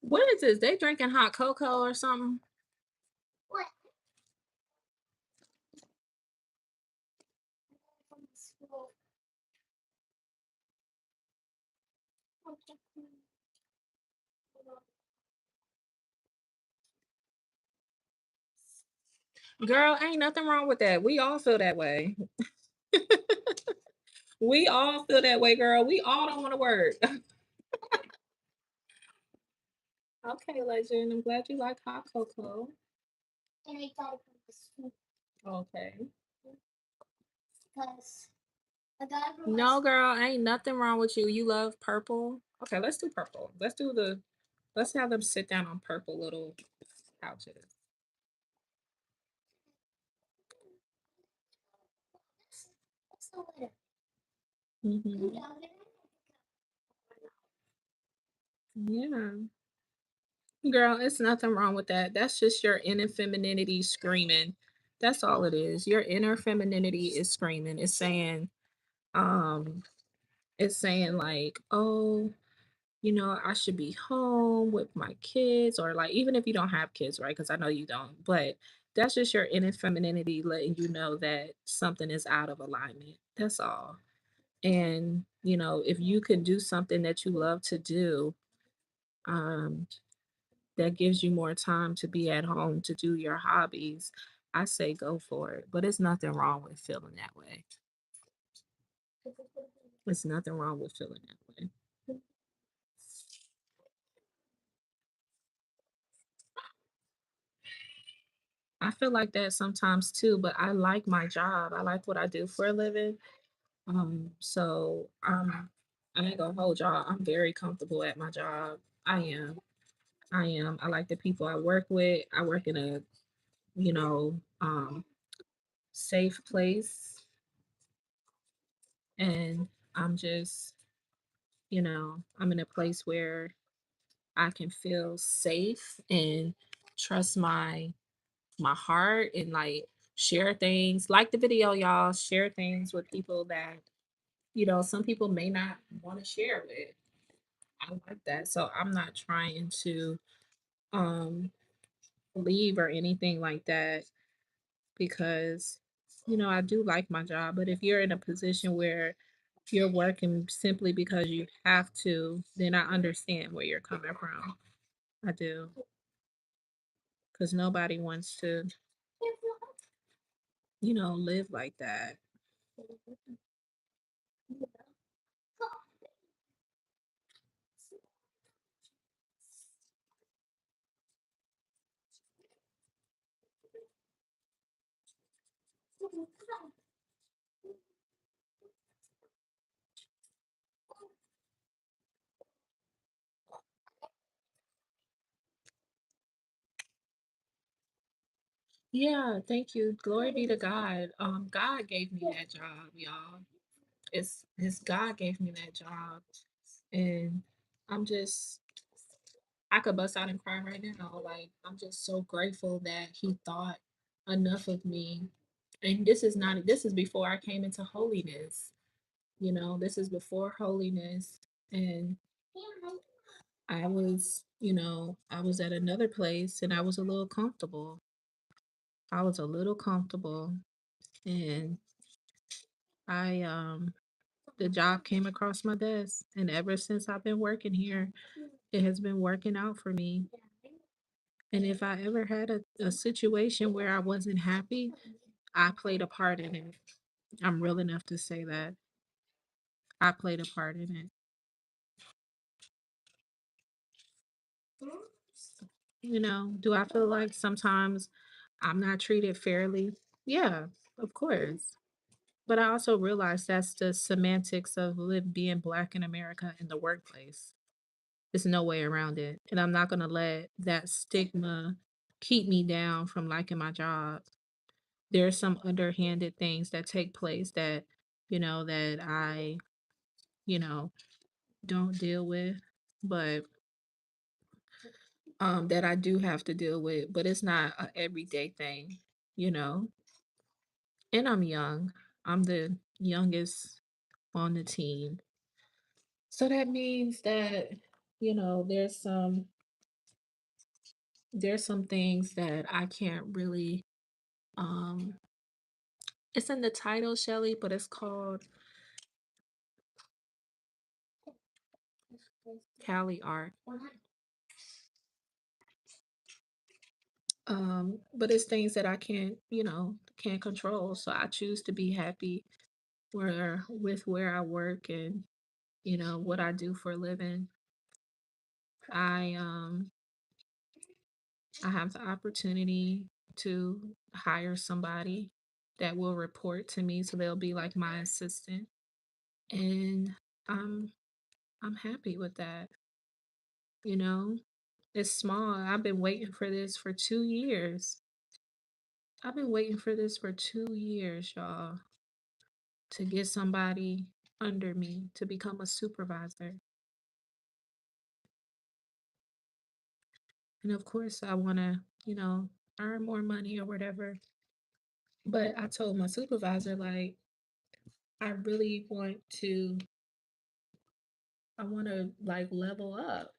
What is this? They drinking hot cocoa or something? Girl, ain't nothing wrong with that. We all feel that way. We all feel that way, girl. We all don't want to work. Okay, Legend. I'm glad you like hot cocoa. Okay. No, girl, ain't nothing wrong with you. You love purple. Okay, let's do purple. Let's have them sit down on purple little couches. Hmm. Yeah. Girl, it's nothing wrong with that. That's just your inner femininity screaming. That's all it is. Your inner femininity is screaming. Um, it's saying like, oh, I should be home with my kids, or like even if you don't have kids, right? Because I know you don't, but that's just your inner femininity letting you know that something is out of alignment. That's all. And, if you can do something that you love to do, um, that gives you more time to be at home to do your hobbies, I say go for it. But it's nothing wrong with feeling that way. It's nothing wrong with feeling that way. I feel like that sometimes too, but I like my job. I like what I do for a living. So I ain't gonna hold y'all. I'm very comfortable at my job. I am. I am. I like the people I work with. I work in a, you know, um, safe place, and I'm just, I'm in a place where I can feel safe and trust my heart and like share things. Like the video, y'all, share things with people that, some people may not want to share with. I like that. So I'm not trying to um leave or anything like that because I do like my job, but if you're in a position where you're working simply because you have to, then I understand where you're coming from. I do, because nobody wants to, live like that. Yeah, thank you. Glory be to God. God gave me that job, y'all. It's God gave me that job, and I'm just I could bust out and cry right now. Like I'm just so grateful that He thought enough of me. And this is before I came into holiness. This is before holiness, and I was at another place, and I was a little comfortable. I was a little comfortable, and I the job came across my desk, and ever since I've been working here, it has been working out for me. And if I ever had a situation where I wasn't happy, I played a part in it. I'm real enough to say that I played a part in it. Do I feel like sometimes I'm not treated fairly? Yeah, of course. But I also realize that's the semantics of being Black in America in the workplace. There's no way around it. And I'm not going to let that stigma keep me down from liking my job. There's some underhanded things that take place that I, you know, don't deal with, but that I do have to deal with, but it's not a everyday thing, you know. And I'm young. I'm the youngest on the team. So that means that, there's some things that I can't really um it's in the title, Shelly, but it's called Cali Art. But it's things that I can't control. So I choose to be happy where I work and what I do for a living. I I have the opportunity to hire somebody that will report to me. So they'll be like my assistant. And I'm I'm happy with that, you know? It's small. I've been waiting for this for 2 years. I've been waiting for this for 2 years, y'all, to get somebody under me to become a supervisor. And of course, I want to, earn more money or whatever. But I told my supervisor, like, I really I want to like level up.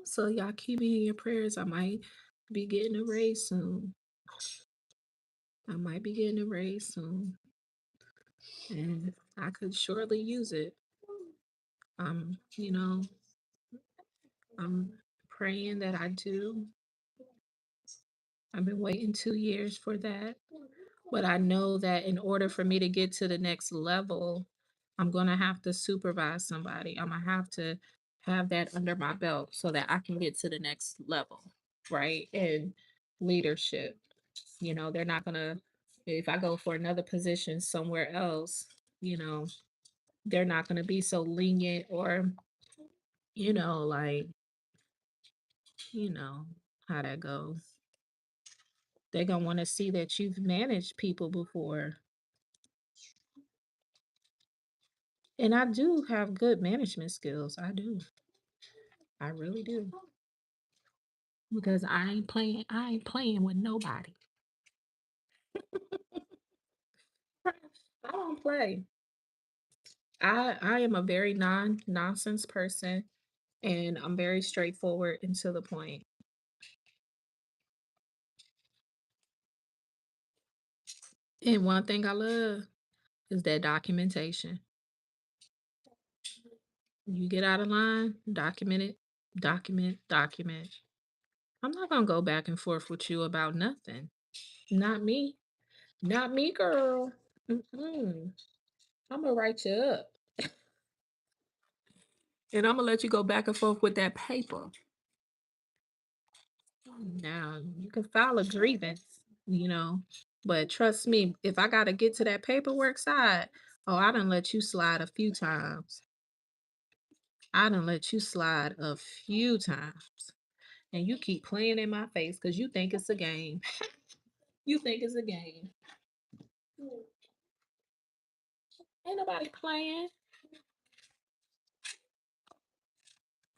So y'all keep me in your prayers. I might be getting a raise soon. I might be getting a raise soon. And I could surely use it. Um, you know, I'm praying that I do. I've been waiting 2 years for that. But I know that in order for me to get to the next level, I'm going to have to supervise somebody. I'm going to have to have that under my belt so that I can get to the next level, right? And leadership. They're not going to, if I go for another position somewhere else, you know, they're not going to be so lenient or, like, you know how that goes. They're going to want to see that you've managed people before. And I do have good management skills. I do. I really do. Because I ain't playing with nobody. I don't play. I am a very nonsense person, and I'm very straightforward and to the point. And one thing I love is that documentation. You get out of line, document it, document. I'm not gonna go back and forth with you about nothing. Not me. Not me, girl. Mm-mm. I'm gonna write you up. And I'm gonna let you go back and forth with that paper. Now you can file a grievance, but trust me, if I gotta get to that paperwork side, oh, I done let you slide a few times. I done let you slide a few times. And you keep playing in my face because you think it's a game. You think it's a game. Ain't nobody playing.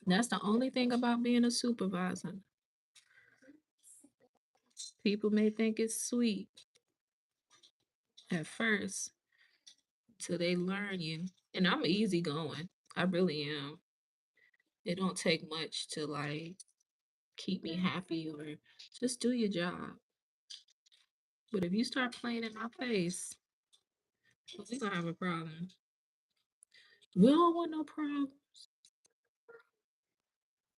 That's the only thing about being a supervisor. People may think it's sweet at first till they learn you. And I'm easy going. I really am. It don't take much to like keep me happy or just do your job. But if you start playing in my face, we're gonna have a problem. We don't want no problems.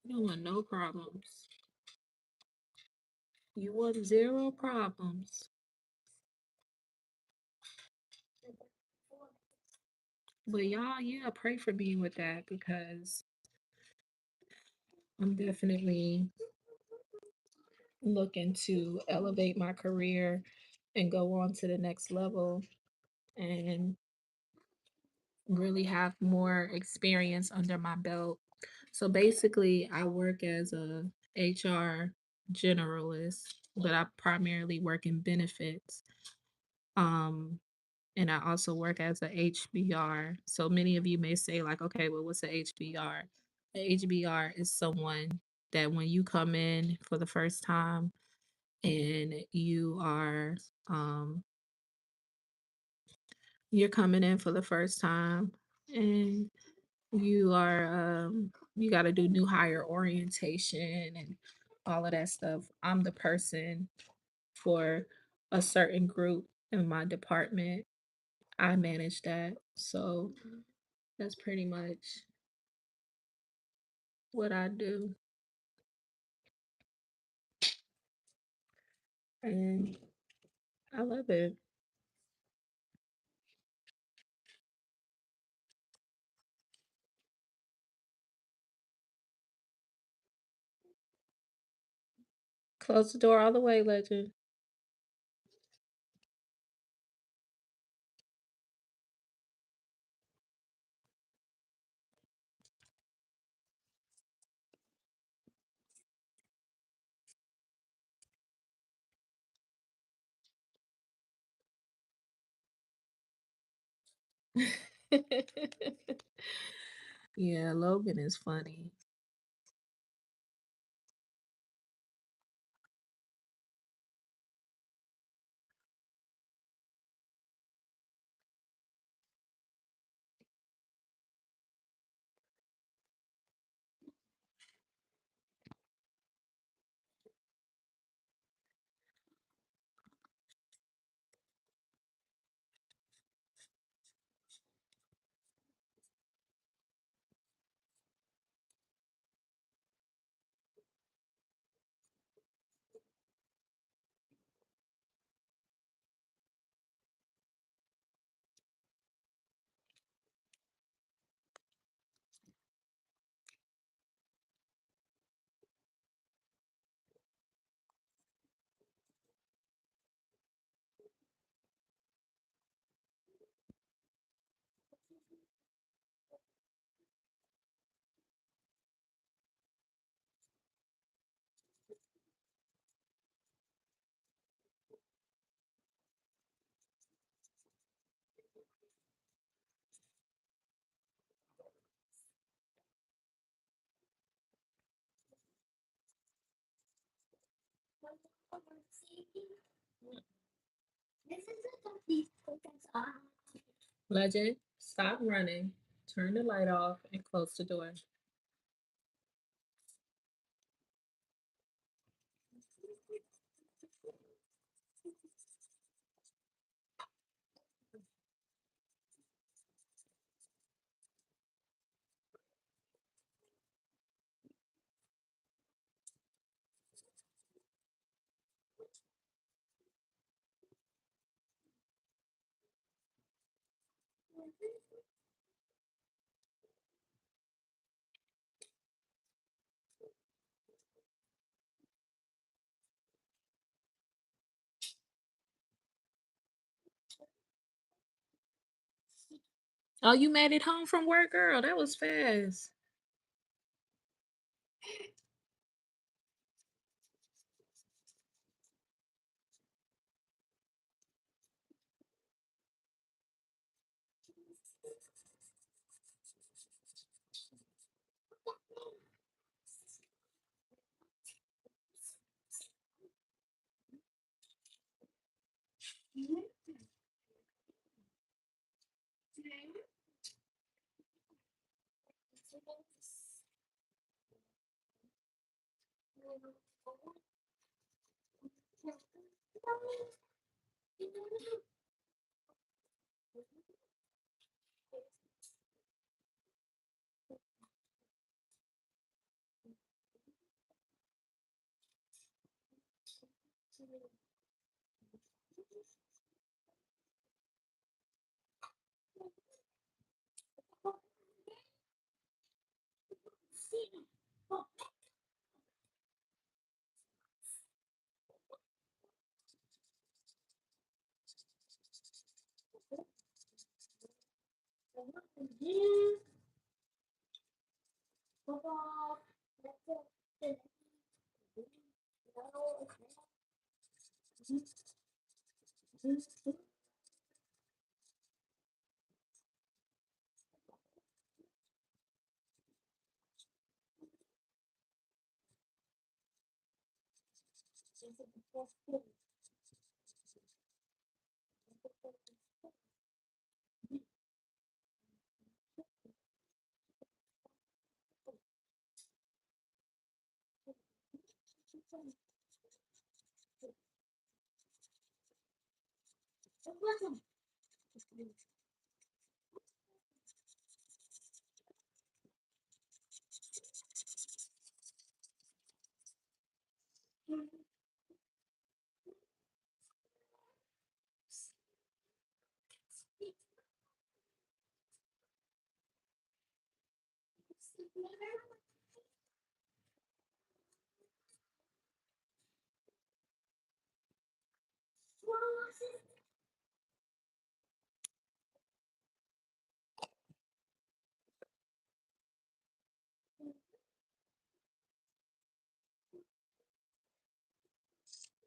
We don't want no problems. You want zero problems. But y'all, yeah, pray for me with that because I'm definitely looking to elevate my career and go on to the next level and really have more experience under my belt. So basically, I work as a HR generalist, but I primarily work in benefits. Um, and I also work as a HBR. So many of you may say, like, okay, well, what's a HBR? A HBR is someone that when you come in for the first time and um, you're coming in for the first time and You got to do new hire orientation and all of that stuff. I'm the person for a certain group in my department. I manage that. So that's pretty much what I do. And I love it. Close the door all the way, legend. Yeah, Logan is funny. Legend, stop running. Turn the light off and close the door. Oh, you made it home from work, girl. That was fast.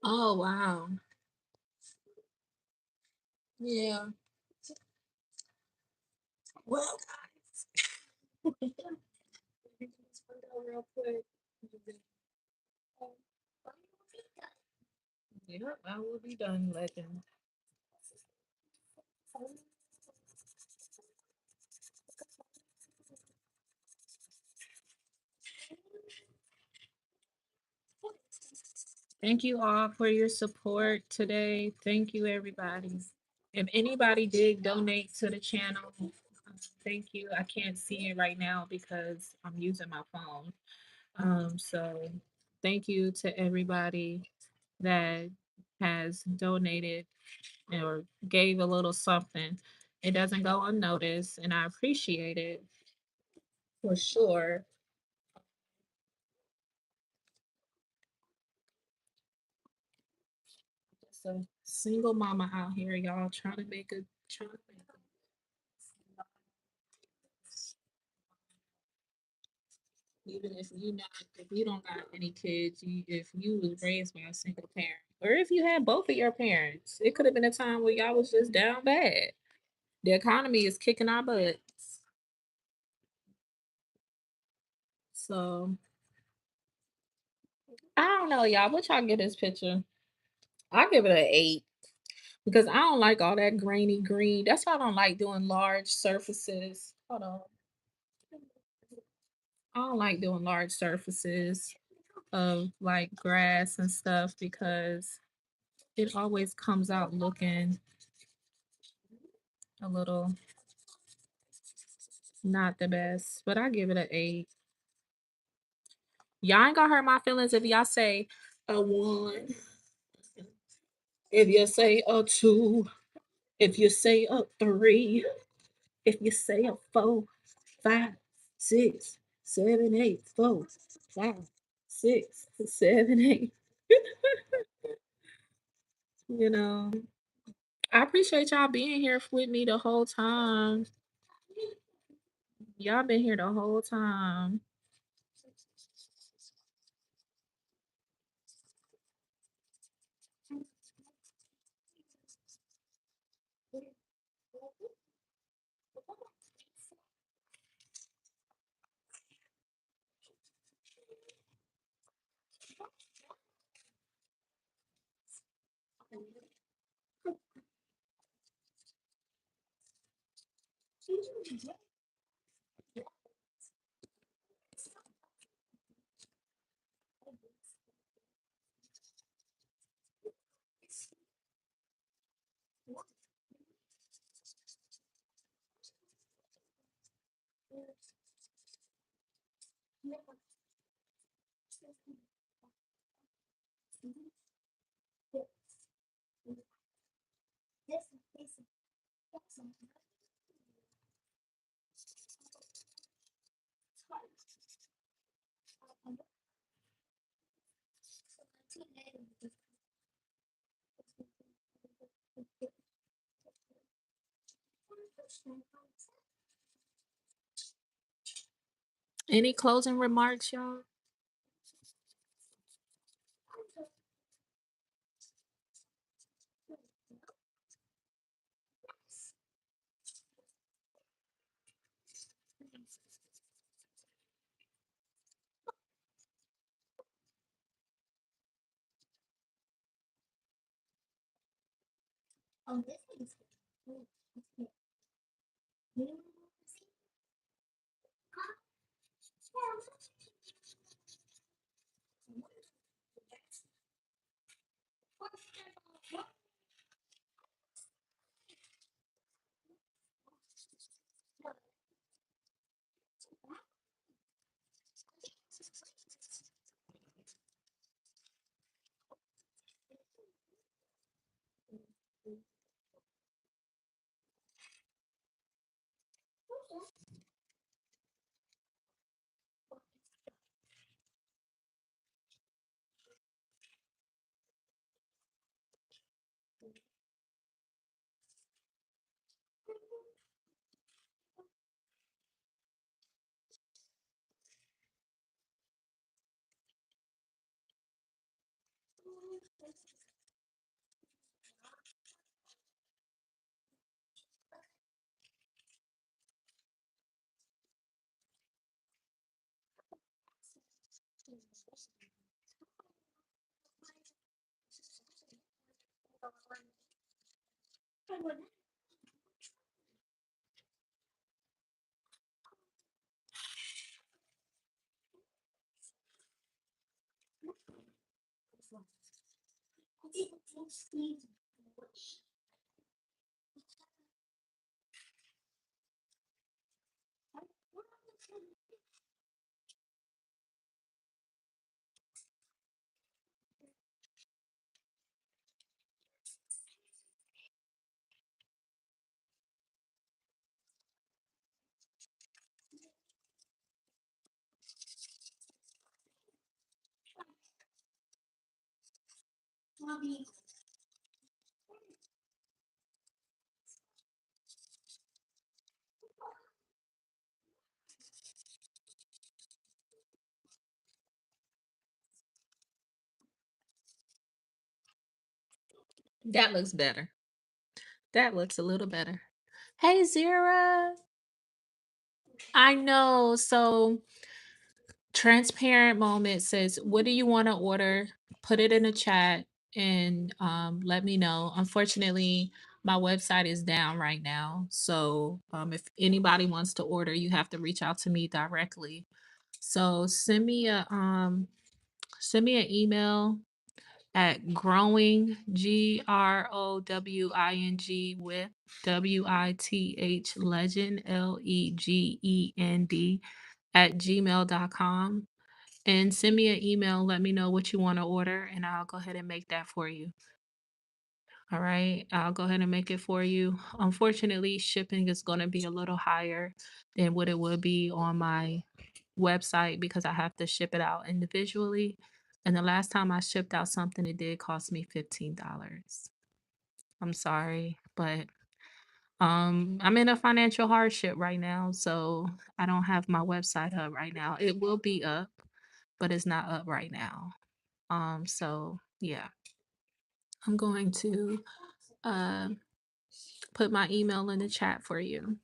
Oh, wow. Yeah. Well, real quick. Yep, I will be done, legend. Thank you all for your support today. Thank you, everybody. If anybody did donate to the channel, thank you. I can't see it right now because I'm using my phone. So thank you to everybody that has donated or gave a little something. It doesn't go unnoticed, and I appreciate it for sure. Just a single mama out here, y'all, trying to make a even if you don't got any kids, if you was raised by a single parent, or if you had both of your parents, it could have been a time where y'all was just down bad. The economy is kicking our butts. So I don't know, y'all. What y'all get this picture? I give it an 8 because I don't like all that grainy green. That's why I don't like doing large surfaces. Hold on. I don't like doing large surfaces of like grass and stuff because it always comes out looking a little not the best. But I give it an 8. Y'all ain't gonna hurt my feelings if y'all say a 1. If you say a 2. If you say a 3. If you say a 4, 5, 6, 7, 8, 4, 5, 6, 7, 8. You know, I appreciate y'all being here with me the whole time. Y'all been here the whole time. Any closing remarks, y'all? That looks better. That looks a little better. Hey, Zira. I know. So, Transparent Moment says, "What do you want to order? Put it in the chat and let me know." Unfortunately, my website is down right now. So, if anybody wants to order, you have to reach out to me directly. So, send me an email at growing with WITH legend at gmail.com and send me an email. Let me know what you want to order, and I'll go ahead and make that for you. All right. I'll go ahead and make it for you. Unfortunately, shipping is going to be a little higher than what it would be on my website because I have to ship it out individually. And the last time I shipped out something, it did cost me $15. I'm sorry, but I'm in a financial hardship right now, so I don't have my website up right now. It will be up, but it's not up right now. So yeah, I'm going to uh put my email in the chat for you.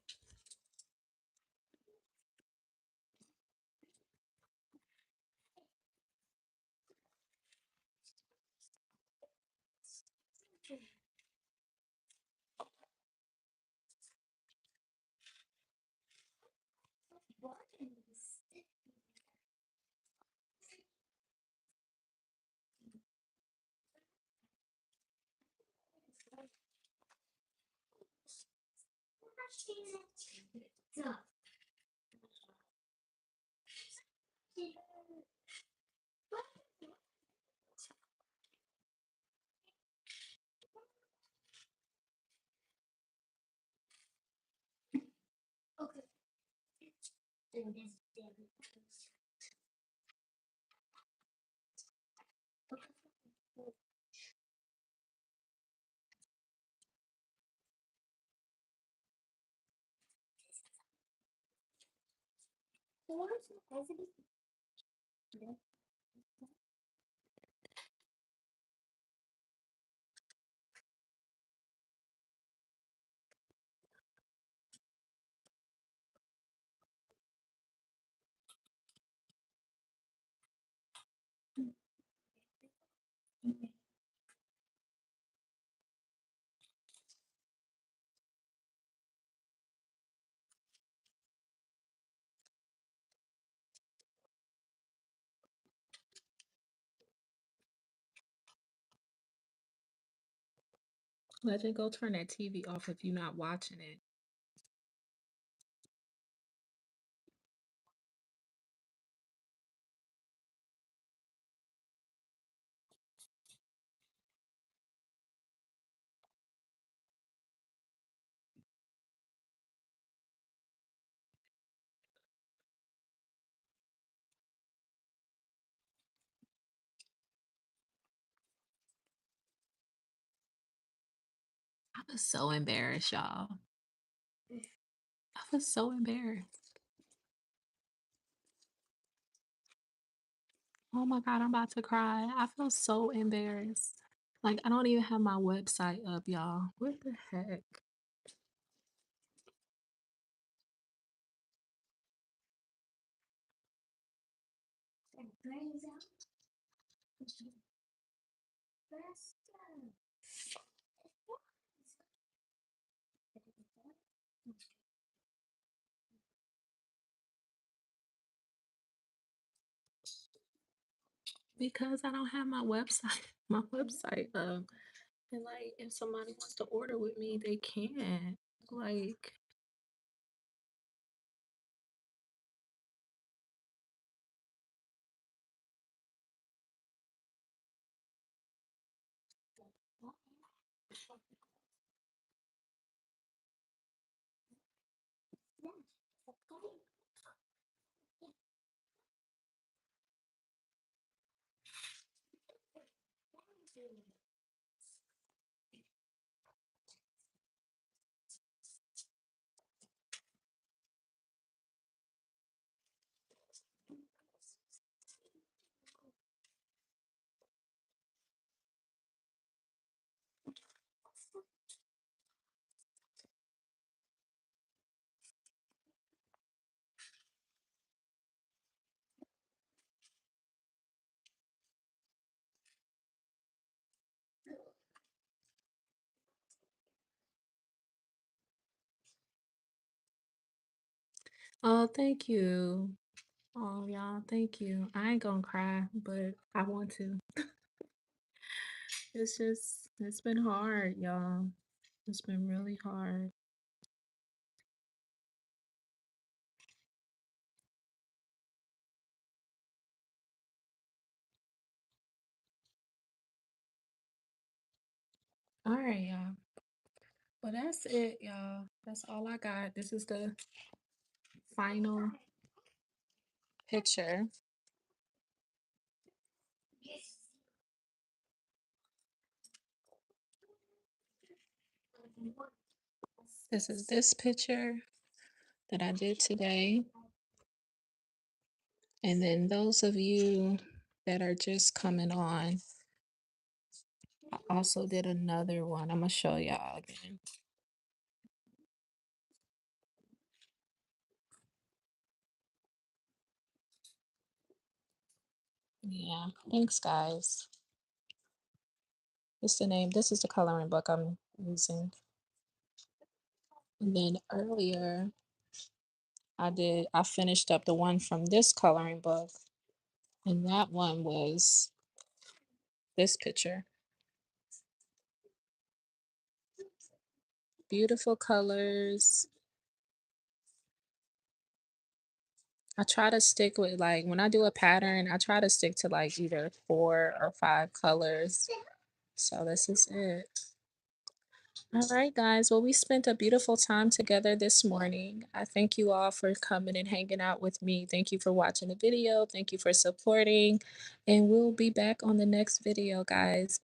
Legend, go turn that TV off if you're not watching it. I was so embarrassed, y'all. I was so embarrassed. Oh my God, I'm about to cry. I feel so embarrassed. Like, I don't even have my website up, y'all. What the heck? Because I don't have my website, my website up. And like, if somebody wants to order with me, they can. Like, oh, thank you. Oh, y'all, thank you. I ain't gonna cry, but I want to. It's been hard, y'all. It's been really hard. All right, y'all. Well, that's it, y'all. That's all I got. This is the final picture. This is this picture that I did today. And then those of you that are just coming on, I also did another one. I'm gonna show y'all again. Yeah, thanks guys. It's the name. This is the coloring book I'm using. And then earlier I finished up the one from this coloring book. And that one was this picture. Beautiful colors. I try to stick with like when I do a pattern, I try to stick to like either 4 or 5 colors. So this is it. All right, guys. Well, we spent a beautiful time together this morning. I thank you all for coming and hanging out with me. Thank you for watching the video. Thank you for supporting. And we'll be back on the next video, guys.